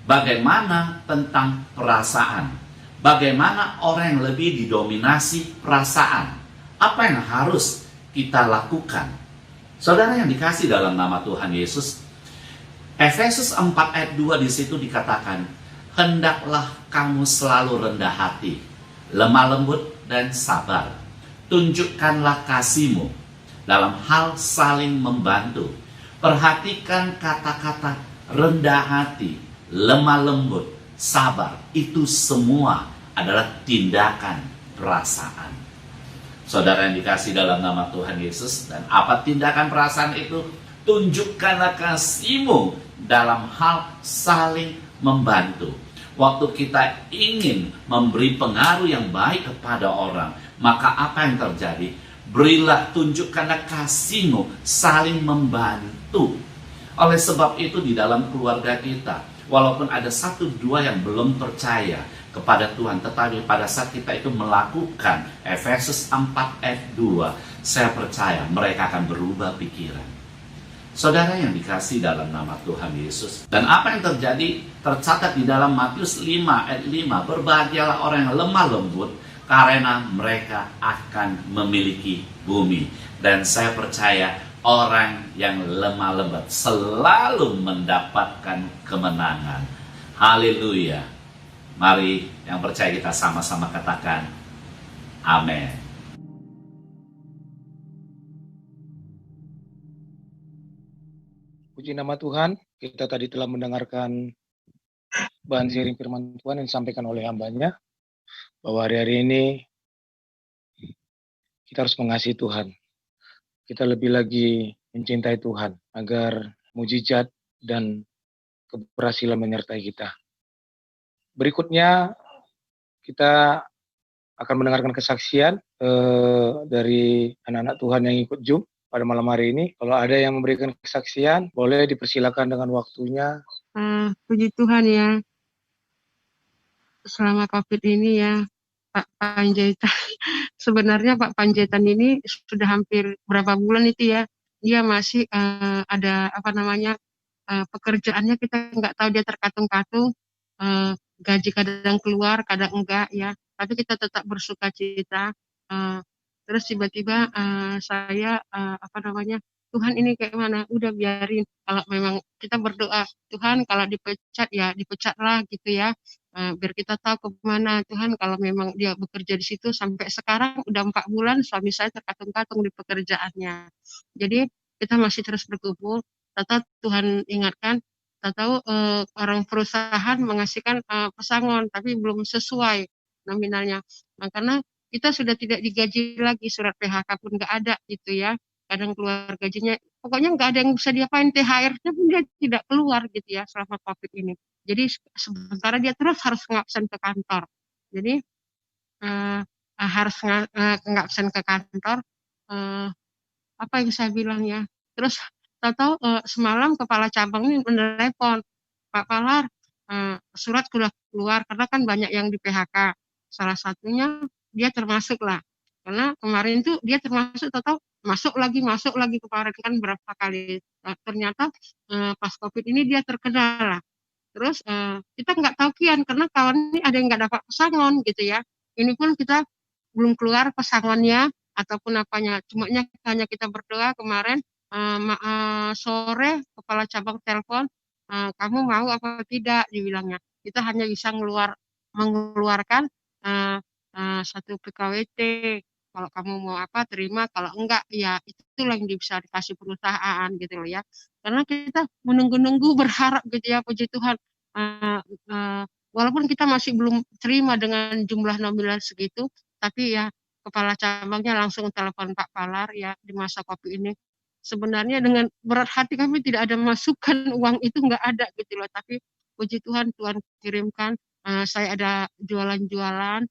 bagaimana tentang perasaan? Bagaimana orang yang lebih didominasi perasaan? Apa yang harus kita lakukan? Saudara yang dikasih dalam nama Tuhan Yesus, Efesus 4 ayat 2 di situ dikatakan, hendaklah kamu selalu rendah hati, lemah lembut dan sabar. Tunjukkanlah kasihmu dalam hal saling membantu. Perhatikan kata-kata rendah hati, lemah lembut, sabar. Itu semua adalah tindakan perasaan. Saudara yang dikasih dalam nama Tuhan Yesus, dan apa tindakan perasaan itu? Tunjukkanlah kasihmu dalam hal saling membantu. Waktu kita ingin memberi pengaruh yang baik kepada orang, maka apa yang terjadi? Berilah, tunjukkanlah kasihmu saling membantu. Oleh sebab itu di dalam keluarga kita, walaupun ada 1-2 yang belum percaya kepada Tuhan, tetapi pada saat kita itu melakukan Efesus 4 ayat 2, saya percaya mereka akan berubah pikiran. Saudara yang dikasih dalam nama Tuhan Yesus. Dan apa yang terjadi tercatat di dalam Matius 5 ayat 5, berbahagialah orang yang lemah lembut, karena mereka akan memiliki bumi. Dan saya percaya orang yang lemah lembut selalu mendapatkan kemenangan. Haleluya. Mari yang percaya kita sama-sama katakan amin. Puji nama Tuhan, kita tadi telah mendengarkan bahan sharing firman Tuhan yang disampaikan oleh hambanya, bahwa hari-hari ini kita harus mengasihi Tuhan. Kita lebih lagi mencintai Tuhan, agar mujizat dan keberhasilan menyertai kita. Berikutnya, kita akan mendengarkan kesaksian dari anak-anak Tuhan yang ikut Zoom pada malam hari ini. Kalau ada yang memberikan kesaksian, boleh dipersilakan dengan waktunya. Puji Tuhan ya, selama COVID ini ya, Pak Panjaitan. Sebenarnya Pak Panjaitan ini sudah hampir berapa bulan itu ya, dia masih ada pekerjaannya kita nggak tahu, dia terkatung-katung, gaji kadang keluar, kadang enggak ya, tapi kita tetap bersuka cita. Terus tiba-tiba saya Tuhan ini kayak mana, udah biarin, kalau memang kita berdoa, Tuhan kalau dipecat ya dipecatlah gitu ya, biar kita tahu kemana. Tuhan kalau memang dia bekerja di situ, sampai sekarang udah 4 bulan suami saya terkatung-katung di pekerjaannya. Jadi kita masih terus berkumpul, tetap Tuhan ingatkan, tahu orang perusahaan mengasihkan pesangon tapi belum sesuai nominalnya. Nah, karena kita sudah tidak digaji lagi, surat PHK pun nggak ada gitu ya. Kadang keluar gajinya, pokoknya nggak ada yang bisa diapain, THR-nya pun dia tidak keluar gitu ya selama COVID ini. Jadi sementara dia terus harus ngabsen ke kantor. Jadi harus ngabsen ke kantor. Apa yang saya bilang ya. Terus tahu-tahu semalam kepala cabang ini menelepon, Pak Palar, surat sudah keluar karena kan banyak yang di PHK. Salah satunya dia termasuk lah. Karena kemarin tuh dia termasuk, tahu-tahu masuk lagi kemarin kan berapa kali. Ternyata pas COVID ini dia terkena lah. Terus kita nggak tahu kian karena kawan ini ada yang nggak dapat pesangon gitu ya. Ini pun kita belum keluar pesangonnya ataupun apanya. Cuma hanya kita berdoa kemarin sore kepala cabang telepon, kamu mau apa tidak dibilangnya. Kita hanya bisa mengeluarkan satu PKWT. Kalau kamu mau apa terima, kalau enggak ya itulah yang bisa dikasih perusahaan gitu loh ya. Karena kita menunggu-nunggu berharap gitu ya, puji Tuhan. Walaupun kita masih belum terima dengan jumlah nominal segitu, tapi ya kepala cabangnya langsung telepon Pak Palar ya di masa COVID ini. Sebenarnya dengan berat hati kami tidak ada masukan uang itu nggak ada gitu loh, tapi puji Tuhan Tuhan kirimkan. Saya ada jualan-jualan,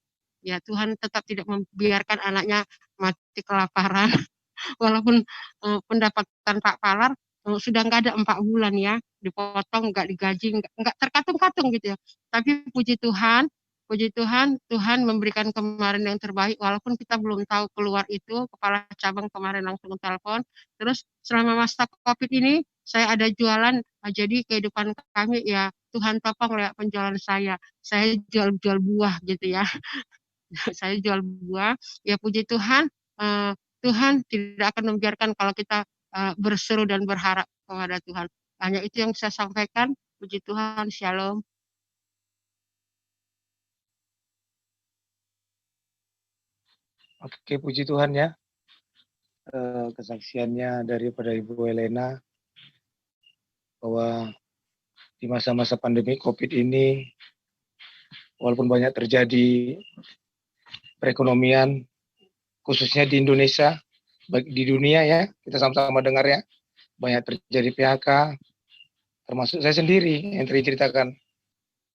ya Tuhan tetap tidak membiarkan anaknya mati kelaparan. Walaupun pendapatan Pak Palar sudah nggak ada 4 bulan ya, dipotong, nggak digaji, nggak terkatung-katung gitu ya. Tapi puji Tuhan, Tuhan memberikan kemarin yang terbaik, walaupun kita belum tahu keluar itu, kepala cabang kemarin langsung telepon. Terus selama masa COVID ini, saya ada jualan, jadi kehidupan kami ya Tuhan topang ya penjualan saya jual buah gitu ya. Saya jual buah, ya puji Tuhan, Tuhan tidak akan membiarkan kalau kita berseru dan berharap kepada Tuhan. Hanya itu yang saya sampaikan. Puji Tuhan, shalom. Oke, puji Tuhan ya. Kesaksiannya daripada Ibu Elena bahwa di masa-masa pandemi COVID ini, walaupun banyak terjadi perekonomian, khususnya di Indonesia, baik di dunia ya, kita sama-sama dengar ya, banyak terjadi PHK, termasuk saya sendiri yang ceritakan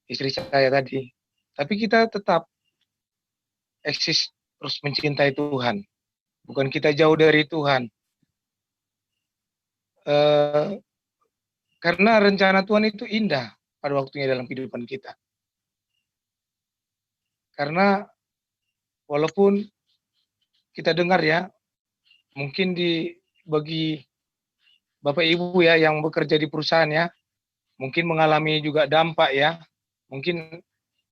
istri saya tadi. Tapi kita tetap eksis terus mencintai Tuhan. Bukan kita jauh dari Tuhan. Karena rencana Tuhan itu indah pada waktunya dalam kehidupan kita. Karena walaupun kita dengar ya, mungkin bagi Bapak Ibu ya yang bekerja di perusahaan ya, mungkin mengalami juga dampak ya. Mungkin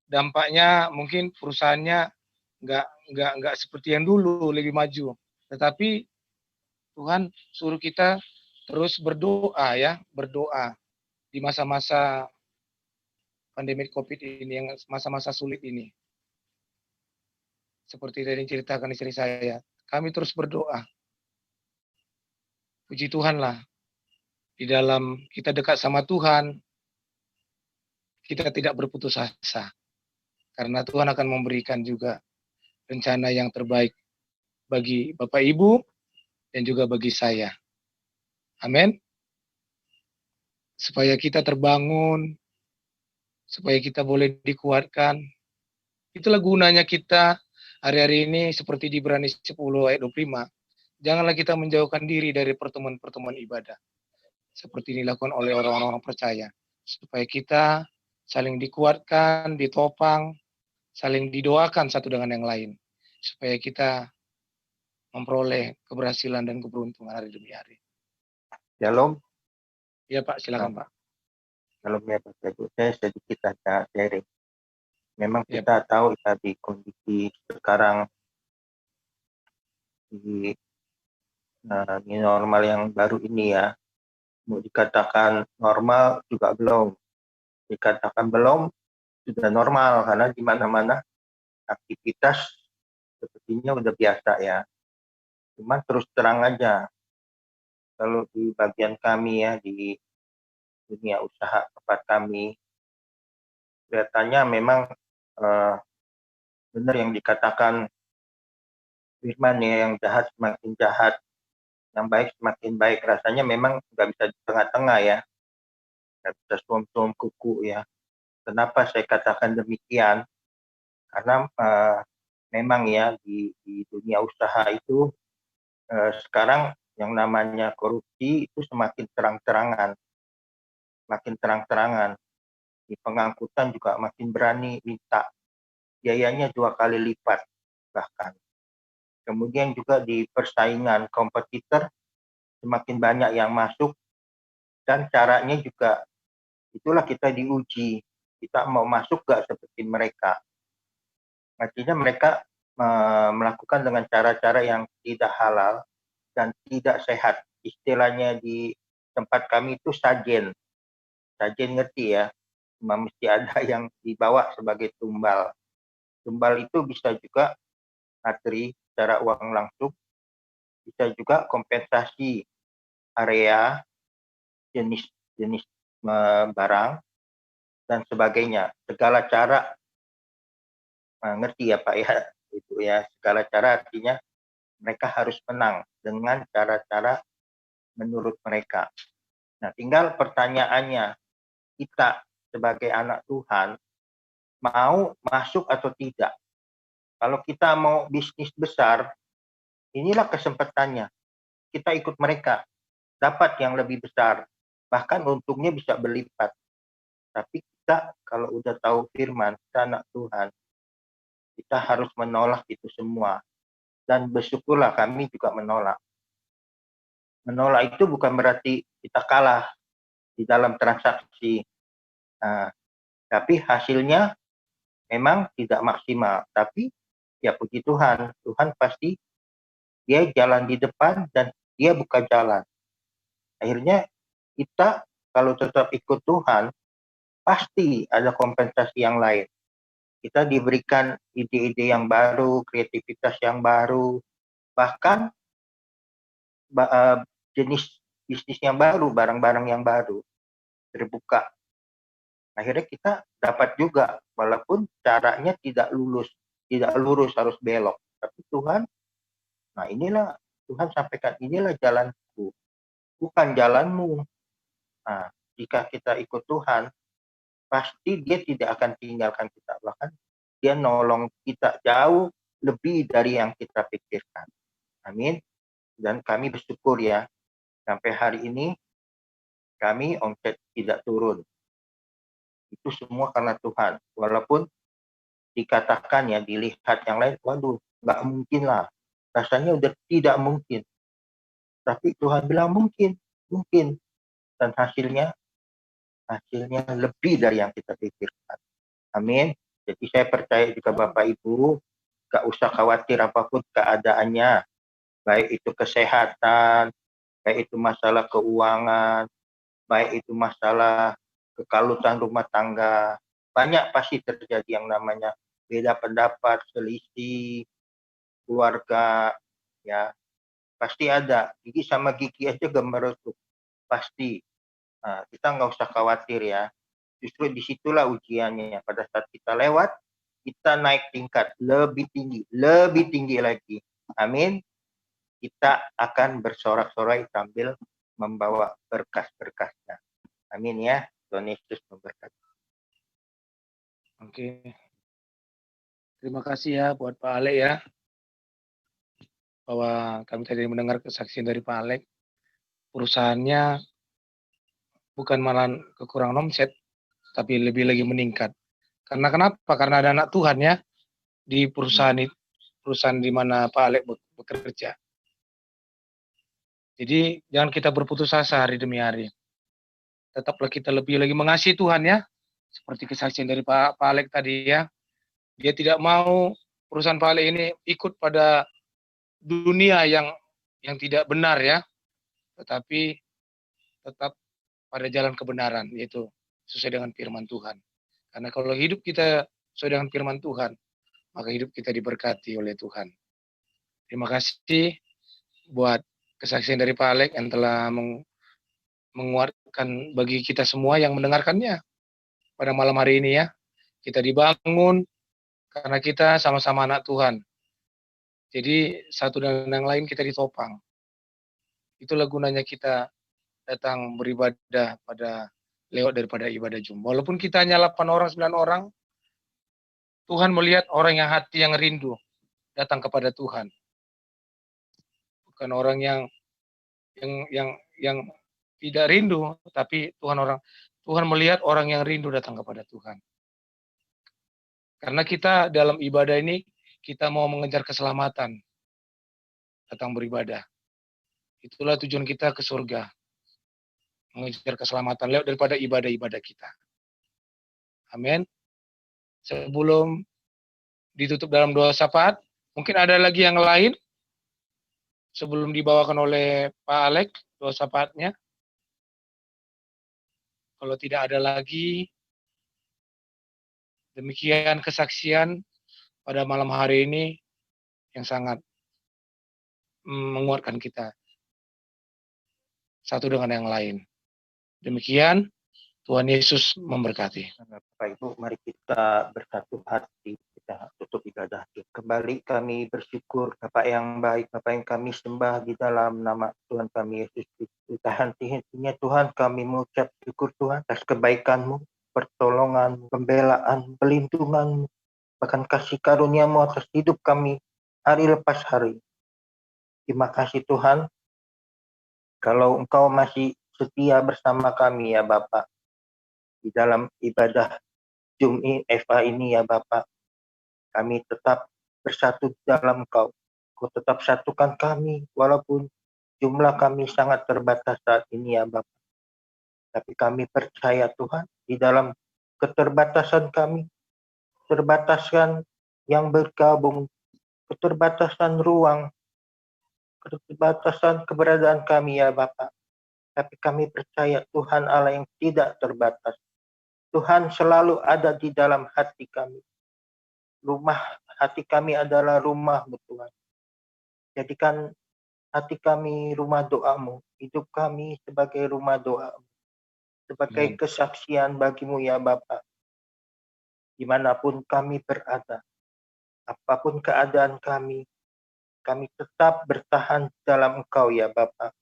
dampaknya, mungkin perusahaannya nggak seperti yang dulu, lebih maju. Tetapi Tuhan suruh kita terus berdoa ya, berdoa di masa-masa pandemi COVID ini, yang masa-masa sulit ini. Seperti tadi ceritakan istri saya, kami terus berdoa. Puji Tuhan lah, di dalam kita dekat sama Tuhan, kita tidak berputus asa. Karena Tuhan akan memberikan juga rencana yang terbaik bagi Bapak Ibu dan juga bagi saya. Amin. Supaya kita terbangun, supaya kita boleh dikuatkan. Itulah gunanya kita hari-hari ini seperti di Ibrani 10 ayat 25. Janganlah kita menjauhkan diri dari pertemuan-pertemuan ibadah. Seperti dilakukan oleh orang-orang percaya. Supaya kita saling dikuatkan, ditopang, saling didoakan satu dengan yang lain. Supaya kita memperoleh keberhasilan dan keberuntungan hari demi hari. Shalom. Ya Pak, silakan Pak. Shalom ya Pak Ibu. Saya sedikit ada sharing. Memang kita tahu ya di kondisi sekarang di new normal yang baru ini ya, mau dikatakan normal juga belum, dikatakan belum sudah normal karena di mana-mana aktivitas sepertinya udah biasa ya. Cuman terus terang aja, kalau di bagian kami ya di dunia usaha tempat kami. Kelihatannya memang benar yang dikatakan Firman ya, yang jahat semakin jahat, yang baik semakin baik. Rasanya memang nggak bisa di tengah-tengah ya, nggak bisa suam-suam kuku ya. Kenapa saya katakan demikian? Karena memang ya di dunia usaha itu sekarang yang namanya korupsi itu semakin terang-terangan, makin terang-terangan. Di pengangkutan juga makin berani minta biayanya 2 kali lipat bahkan. Kemudian juga di persaingan kompetitor semakin banyak yang masuk, dan caranya juga itulah kita diuji. Kita mau masuk gak seperti mereka. Artinya mereka melakukan dengan cara-cara yang tidak halal dan tidak sehat. Istilahnya di tempat kami itu sajen. Sajen ngerti ya? Cuma mesti ada yang dibawa sebagai tumbal. Tumbal itu bisa juga materi secara uang langsung, bisa juga kompensasi area, jenis barang, dan sebagainya. Segala cara, ngerti ya Pak ya, itu ya, segala cara artinya mereka harus menang dengan cara-cara menurut mereka. Nah, tinggal pertanyaannya, kita sebagai anak Tuhan mau masuk atau tidak. Kalau kita mau bisnis besar, inilah kesempatannya. Kita ikut mereka, dapat yang lebih besar, bahkan untungnya bisa berlipat. Tapi kita kalau udah tahu firman, kita anak Tuhan, kita harus menolak itu semua. Dan bersyukurlah kami juga menolak. Menolak itu bukan berarti kita kalah di dalam transaksi. Tapi hasilnya memang tidak maksimal. Tapi ya puji Tuhan, Tuhan pasti dia jalan di depan dan dia buka jalan. Akhirnya kita kalau tetap ikut Tuhan, pasti ada kompensasi yang lain. Kita diberikan ide-ide yang baru, kreativitas yang baru, bahkan jenis bisnis yang baru, barang-barang yang baru terbuka. Akhirnya kita dapat juga, walaupun caranya tidak lurus, harus belok. Tapi Tuhan, nah inilah Tuhan sampaikan, inilah jalanku, bukan jalanmu. Nah, jika kita ikut Tuhan, pasti dia tidak akan tinggalkan kita. Bahkan dia nolong kita jauh lebih dari yang kita pikirkan. Amin. Dan kami bersyukur ya, sampai hari ini kami omset tidak turun. Itu semua karena Tuhan. Walaupun dikatakan ya, dilihat yang lain, waduh, nggak mungkin lah. Rasanya udah tidak mungkin. Tapi Tuhan bilang mungkin. Dan hasilnya lebih dari yang kita pikirkan. Amin. Jadi saya percaya juga Bapak Ibu, gak usah khawatir apapun keadaannya. Baik itu kesehatan, baik itu masalah keuangan, baik itu masalah kekalutan rumah tangga. Banyak pasti terjadi yang namanya beda pendapat, selisih, keluarga, ya. Pasti ada. Gigi sama gigi aja gemeretuk. Pasti. Nah, kita nggak usah khawatir ya. Justru disitulah ujiannya. Pada saat kita lewat, kita naik tingkat lebih tinggi lagi. Amin. Kita akan bersorak-sorai sambil membawa berkas-berkasnya. Amin ya. Tuhan Yesus memberkati. Oke. Terima kasih ya buat Pak Alek ya. Bahwa kami tadi mendengar kesaksian dari Pak Alek. Perusahaannya bukan malah kekurangan omset, tapi lebih lagi meningkat. Karena kenapa? Karena ada anak Tuhan ya di perusahaan di mana Pak Alek bekerja. Jadi jangan kita berputus asa hari demi hari. Tetaplah kita lebih lagi mengasihi Tuhan ya. Seperti kesaksian dari Pak Alek tadi ya. Dia tidak mau perusahaan Pak Alek ini ikut pada dunia yang tidak benar ya. Tetapi tetap pada jalan kebenaran, yaitu sesuai dengan firman Tuhan. Karena kalau hidup kita sesuai dengan firman Tuhan, maka hidup kita diberkati oleh Tuhan. Terima kasih buat kesaksian dari Pak Alek yang telah menguatkan bagi kita semua yang mendengarkannya pada malam hari ini ya. Kita dibangun karena kita sama-sama anak Tuhan. Jadi satu dan yang lain kita ditopang. Itulah gunanya kita datang beribadah pada lewat daripada ibadah Jumat. Walaupun kita hanya 8 orang, 9 orang, Tuhan melihat orang yang hati yang rindu datang kepada Tuhan. Bukan orang yang tidak rindu, tapi Tuhan melihat orang yang rindu datang kepada Tuhan. Karena kita dalam ibadah ini kita mau mengejar keselamatan, datang beribadah. Itulah tujuan kita ke surga, mengejar keselamatan lewat daripada ibadah-ibadah kita. Amin. Sebelum ditutup dalam doa syafaat, mungkin ada lagi yang lain sebelum dibawakan oleh Pak Alex doa syafaatnya. Kalau tidak ada lagi, demikian kesaksian pada malam hari ini yang sangat menguatkan kita satu dengan yang lain. Demikian, Tuhan Yesus memberkati. Bapak Ibu, mari kita bersatu hati, kita tutup ibadah. Kembali kami bersyukur, Bapak yang baik, Bapak yang kami sembah di dalam nama Tuhan kami Yesus Kristus. Henti-hentinya Tuhan kami mengucap syukur Tuhan atas kebaikan-Mu, pertolongan, pembelaan, pelindungan, bahkan kasih karunia-Mu atas hidup kami hari lepas hari. Terima kasih Tuhan, kalau Engkau masih setia bersama kami ya Bapak, di dalam ibadah Jumat FA ini ya Bapak, kami tetap bersatu di dalam Engkau. Engkau tetap satukan kami, walaupun jumlah kami sangat terbatas saat ini ya Bapak. Tapi kami percaya Tuhan, di dalam keterbatasan kami, keterbatasan yang bergabung, keterbatasan ruang, keterbatasan keberadaan kami ya Bapak. Tapi kami percaya Tuhan Allah yang tidak terbatas. Tuhan selalu ada di dalam hati kami. Rumah hati kami adalah rumah-Mu Tuhan. Jadikan hati kami rumah doa-Mu. Hidup kami sebagai rumah doa-Mu. Sebagai kesaksian bagi-Mu ya Bapak. Dimanapun kami berada. Apapun keadaan kami tetap bertahan dalam Engkau ya Bapak.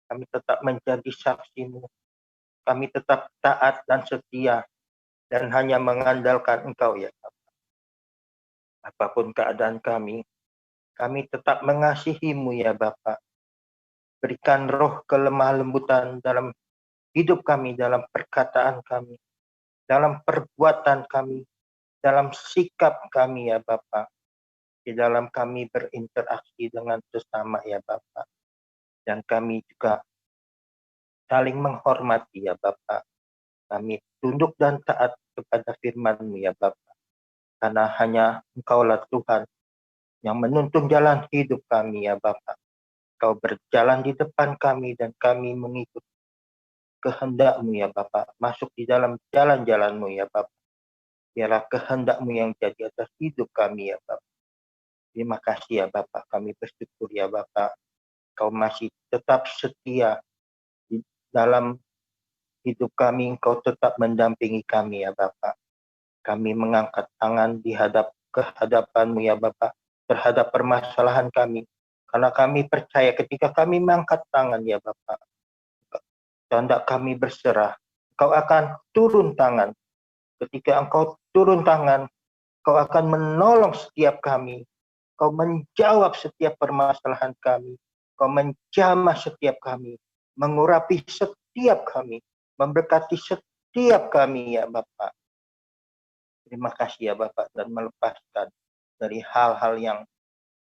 Kami tetap menjadi saksi-Mu. Kami tetap taat dan setia dan hanya mengandalkan Engkau ya Bapak. Apapun keadaan kami tetap mengasihi-Mu ya Bapak. Berikan roh kelemah lembutan dalam hidup kami, dalam perkataan kami, dalam perbuatan kami, dalam sikap kami ya Bapak. Di dalam kami berinteraksi dengan sesama ya Bapak. Dan kami juga saling menghormati ya Bapak. Kami tunduk dan taat kepada firman-Mu ya Bapak. Karena hanya Engkaulah Tuhan yang menuntun jalan hidup kami ya Bapak. Engkau berjalan di depan kami dan kami mengikut kehendak-Mu ya Bapak. Masuk di dalam jalan-jalan-Mu ya Bapak. Biarlah kehendak-Mu yang jadi atas hidup kami ya Bapak. Terima kasih ya Bapak. Kami bersyukur ya Bapak. Engkau masih tetap setia di dalam hidup kami. Engkau tetap mendampingi kami ya Bapak. Kami mengangkat tangan di kehadapan-Mu ya Bapak. Terhadap permasalahan kami. Karena kami percaya ketika kami mengangkat tangan ya Bapak. Tanda kami berserah. Engkau akan turun tangan. Ketika Engkau turun tangan, Engkau akan menolong setiap kami. Engkau menjawab setiap permasalahan kami. Engkau menjamah setiap kami. Mengurapi setiap kami. Memberkati setiap kami ya Bapak. Terima kasih ya Bapak, dan melepaskan dari hal-hal yang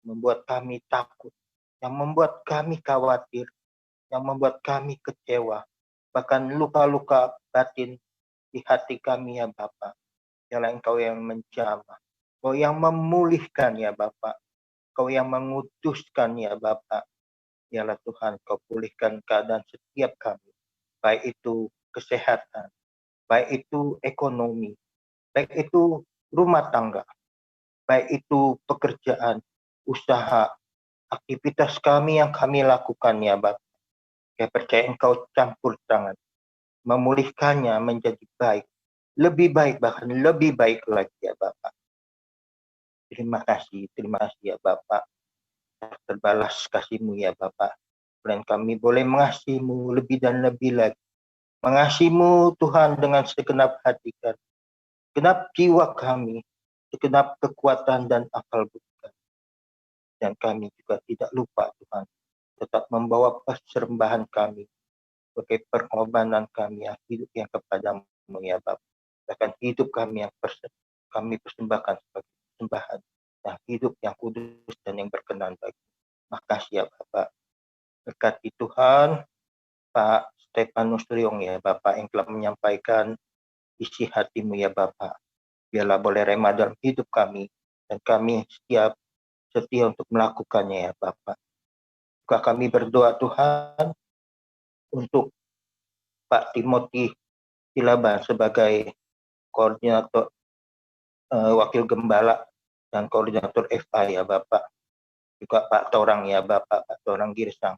membuat kami takut, yang membuat kami khawatir, yang membuat kami kecewa, bahkan luka-luka batin di hati kami ya Bapak. Ialah Engkau yang menjamah, Engkau yang memulihkan ya Bapak, Engkau yang menguduskan ya Bapak. Ialah Tuhan, Engkau pulihkan keadaan setiap kami, baik itu kesehatan, baik itu ekonomi, baik itu rumah tangga, baik itu pekerjaan, usaha, aktivitas kami yang kami lakukan ya Bapak. Saya percaya Engkau campur tangan, memulihkannya menjadi baik, lebih baik, bahkan lebih baik lagi ya Bapak. Terima kasih ya Bapak. Terbalas kasih-Mu ya Bapak. Dan kami boleh mengasihi-Mu lebih dan lebih lagi. Mengasihi-Mu Tuhan dengan segenap hati kami, segenap jiwa kami, segenap kekuatan dan akal budi kami. Dan kami juga tidak lupa Tuhan, tetap membawa persembahan kami sebagai pengorbanan kami yang hidup yang kepadamu ya Bapak. Bahkan hidup kami yang kami persembahkan sebagai persembahan yang hidup, yang kudus dan yang berkenan bagi. Makasih ya Bapak. Berkati Tuhan Pak Stefanus Riong ya Bapak yang telah menyampaikan isi hati-Mu ya Bapak. Biarlah boleh rema dalam hidup kami dan kami setia untuk melakukannya ya Bapak. Juga kami berdoa Tuhan untuk Pak Timothy Silaban sebagai koordinator wakil gembala dan koordinator FA ya Bapak. Juga Pak Torang ya Bapak, Pak Torang Girsang.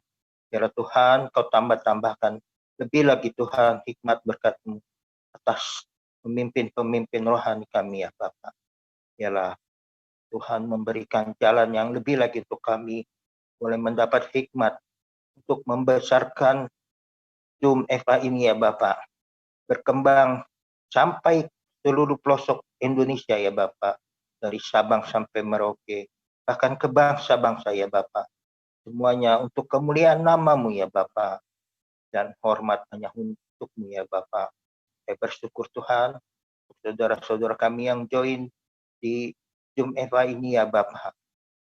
Biarlah Tuhan Kau tambahkan lebih lagi Tuhan hikmat berkat-Mu atas pemimpin-pemimpin rohani kami ya Bapak. Biarlah Tuhan memberikan jalan yang lebih lagi untuk kami boleh mendapat hikmat untuk membesarkan Zoom FA ini ya Bapak. Berkembang sampai seluruh pelosok Indonesia ya Bapak. Dari Sabang sampai Merauke. Bahkan ke bangsa-bangsa ya Bapak. Semuanya untuk kemuliaan nama-Mu ya Bapak. Dan hormat hanya untuk-Mu ya Bapak. Saya bersyukur Tuhan. Saudara-saudara kami yang join di Zoom FA ini ya Bapak.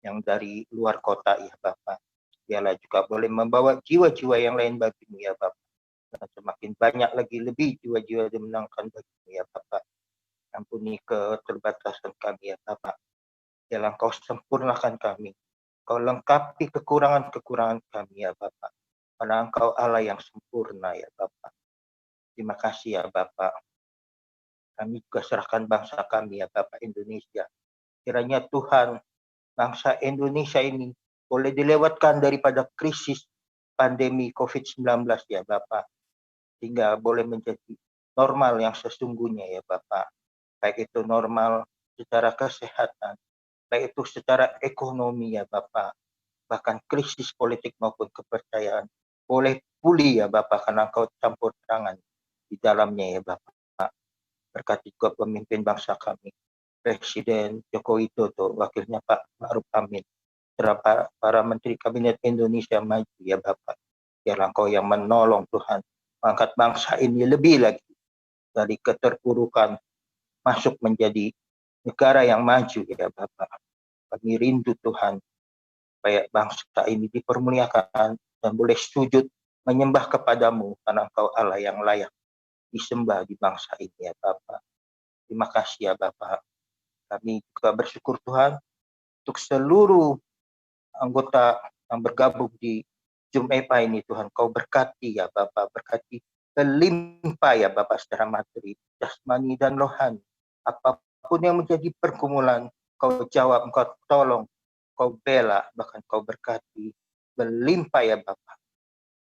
Yang dari luar kota ya Bapak. Biarlah juga boleh membawa jiwa-jiwa yang lain bagi-Mu ya Bapak. Dan semakin banyak lagi lebih jiwa-jiwa dimenangkan bagi-Mu ya Bapak. Ampuni keterbatasan kami ya Bapak. Biarlah Engkau sempurnakan kami. Kau lengkapi kekurangan-kekurangan kami ya Bapak. Karena Engkau Allah yang sempurna ya Bapak. Terima kasih ya Bapak. Kami juga serahkan bangsa kami ya Bapak Indonesia. Kiranya Tuhan, bangsa Indonesia ini boleh dilewatkan daripada krisis pandemi COVID-19 ya Bapak. Sehingga boleh menjadi normal yang sesungguhnya ya Bapak. Baik itu normal secara kesehatan, baik itu secara ekonomi ya Bapak. Bahkan krisis politik maupun kepercayaan boleh pulih ya Bapak karena Engkau campur tangan di dalamnya ya Bapak. Berkati juga pemimpin bangsa kami, Presiden Joko Widodo, wakilnya Pak Ma'ruf Amin, serta para Menteri Kabinet Indonesia Maju ya Bapak. Biarlah Engkau yang menolong Tuhan, mengangkat bangsa ini lebih lagi dari keterpurukan masuk menjadi negara yang maju ya Bapak. Kami rindu Tuhan supaya bangsa ini dipermuliakan dan boleh sujud menyembah kepadamu karena Engkau Allah yang layak disembah di bangsa ini ya Bapak. Terima kasih ya Bapak. Kami juga bersyukur Tuhan untuk seluruh anggota yang bergabung di Zoom FA ini Tuhan. Kau berkati ya Bapak, berkati berlimpah ya Bapak secara materi, jasmani dan rohani. Apapun yang menjadi pergumulan, Kau jawab, Engkau tolong, Kau bela, bahkan Kau berkati, berlimpah ya Bapak.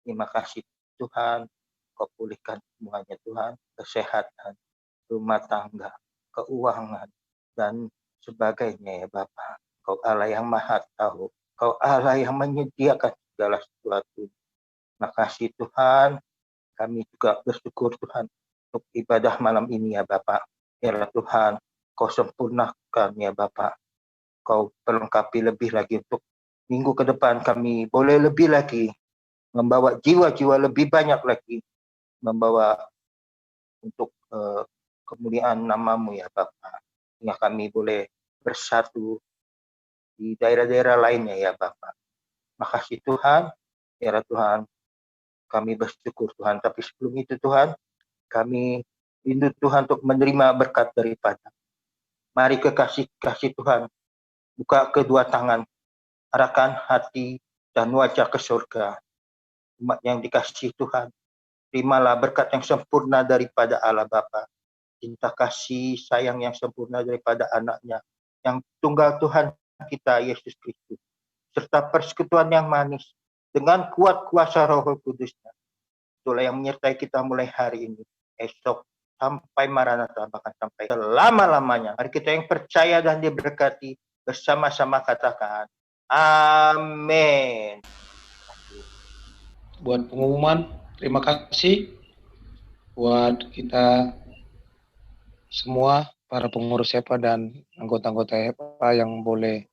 Terima kasih Tuhan, Kau pulihkan semuanya Tuhan, kesehatan, rumah tangga, keuangan, dan sebagainya ya Bapak. Kau Allah yang maha tahu, Kau Allah yang menyediakan segala sesuatu. Terima kasih Tuhan, kami juga bersyukur Tuhan untuk ibadah malam ini ya Bapak. Biarlah Tuhan, Kau sempurnakan ya Bapak. Kau perlengkapi lebih lagi untuk minggu ke depan kami boleh lebih lagi membawa jiwa-jiwa lebih banyak lagi. Membawa untuk kemuliaan nama-Mu ya Bapak. Sehingga kami boleh bersatu di daerah-daerah lainnya ya Bapak. Makasih Tuhan, ya Tuhan. Kami bersyukur Tuhan. Tapi sebelum itu Tuhan, kami rindu Tuhan untuk menerima berkat daripada. Mari kekasih Tuhan, buka kedua tangan, arahkan hati dan wajah ke surga. Umat yang dikasihi Tuhan, terimalah berkat yang sempurna daripada Allah Bapa, cinta kasih sayang yang sempurna daripada anaknya, yang tunggal Tuhan kita Yesus Kristus, serta persekutuan yang manis dengan kuat kuasa Roh Kudusnya. Itulah yang menyertai kita mulai hari ini, esok, sampai Maranatha, bahkan sampai selama-lamanya. Mari kita yang percaya dan diberkati bersama-sama katakan, amin. Buat pengumuman, terima kasih buat kita semua, para pengurus HEPA dan anggota-anggota HEPA yang boleh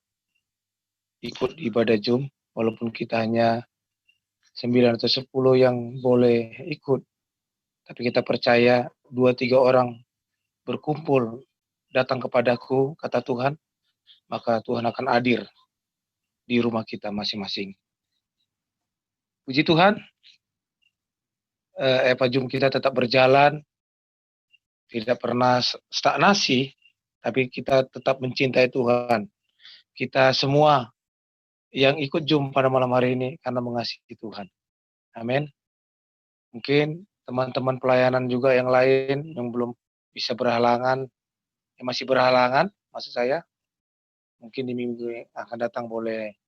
ikut ibadah Jum, walaupun kita hanya 9 atau 10 yang boleh ikut, tapi kita percaya 2-3 orang berkumpul datang kepadaku, kata Tuhan, maka Tuhan akan hadir di rumah kita masing-masing. Puji Tuhan, HEPA Jum kita tetap berjalan, tidak pernah stagnasi, tapi kita tetap mencintai Tuhan. Kita semua yang ikut Jum pada malam hari ini karena mengasihi Tuhan. Amin. Mungkin teman-teman pelayanan juga yang lain yang belum bisa berhalangan, yang masih berhalangan, maksud saya, mungkin di minggu yang akan datang boleh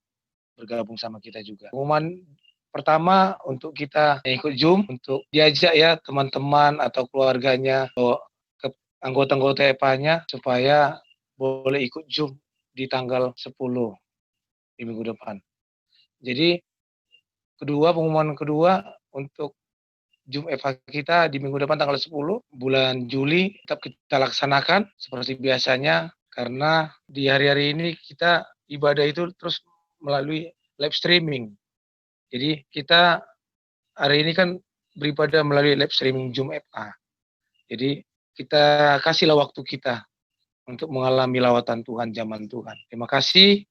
bergabung sama kita juga. Pengumuman pertama untuk kita yang ikut Jum, untuk diajak ya teman-teman atau keluarganya atau anggota-anggota EPA-nya supaya boleh ikut Jum di tanggal 10 di minggu depan. Jadi pengumuman kedua untuk Jum EPA kita di minggu depan tanggal 10 bulan Juli tetap kita laksanakan seperti biasanya, karena di hari-hari ini kita ibadah itu terus melalui live streaming. Jadi kita hari ini kan beribadah melalui live streaming Jum EPA. Jadi kita kasihlah waktu kita untuk mengalami lawatan Tuhan, zaman Tuhan. Terima kasih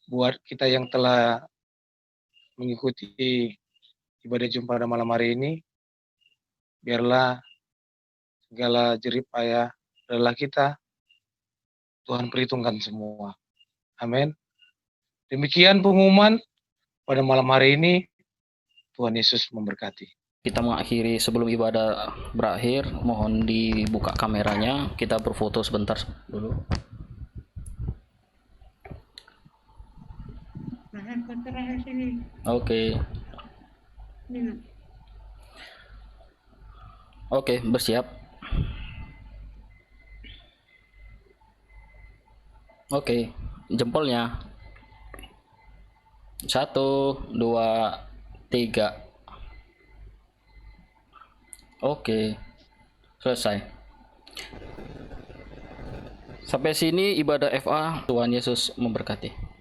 buat kita yang telah mengikuti ibadah Jum pada malam hari ini. Biarlah segala jerih payah lelah kita Tuhan perhitungkan semua. Amin. Demikian pengumuman pada malam hari ini. Tuhan Yesus memberkati. Kita mengakhiri sebelum ibadah berakhir, mohon dibuka kameranya, kita berfoto sebentar dulu. Oke. Oke, bersiap. Oke, jempolnya. 1, 2, 3. Oke, selesai. Sampai sini ibadah FA. Tuhan Yesus memberkati.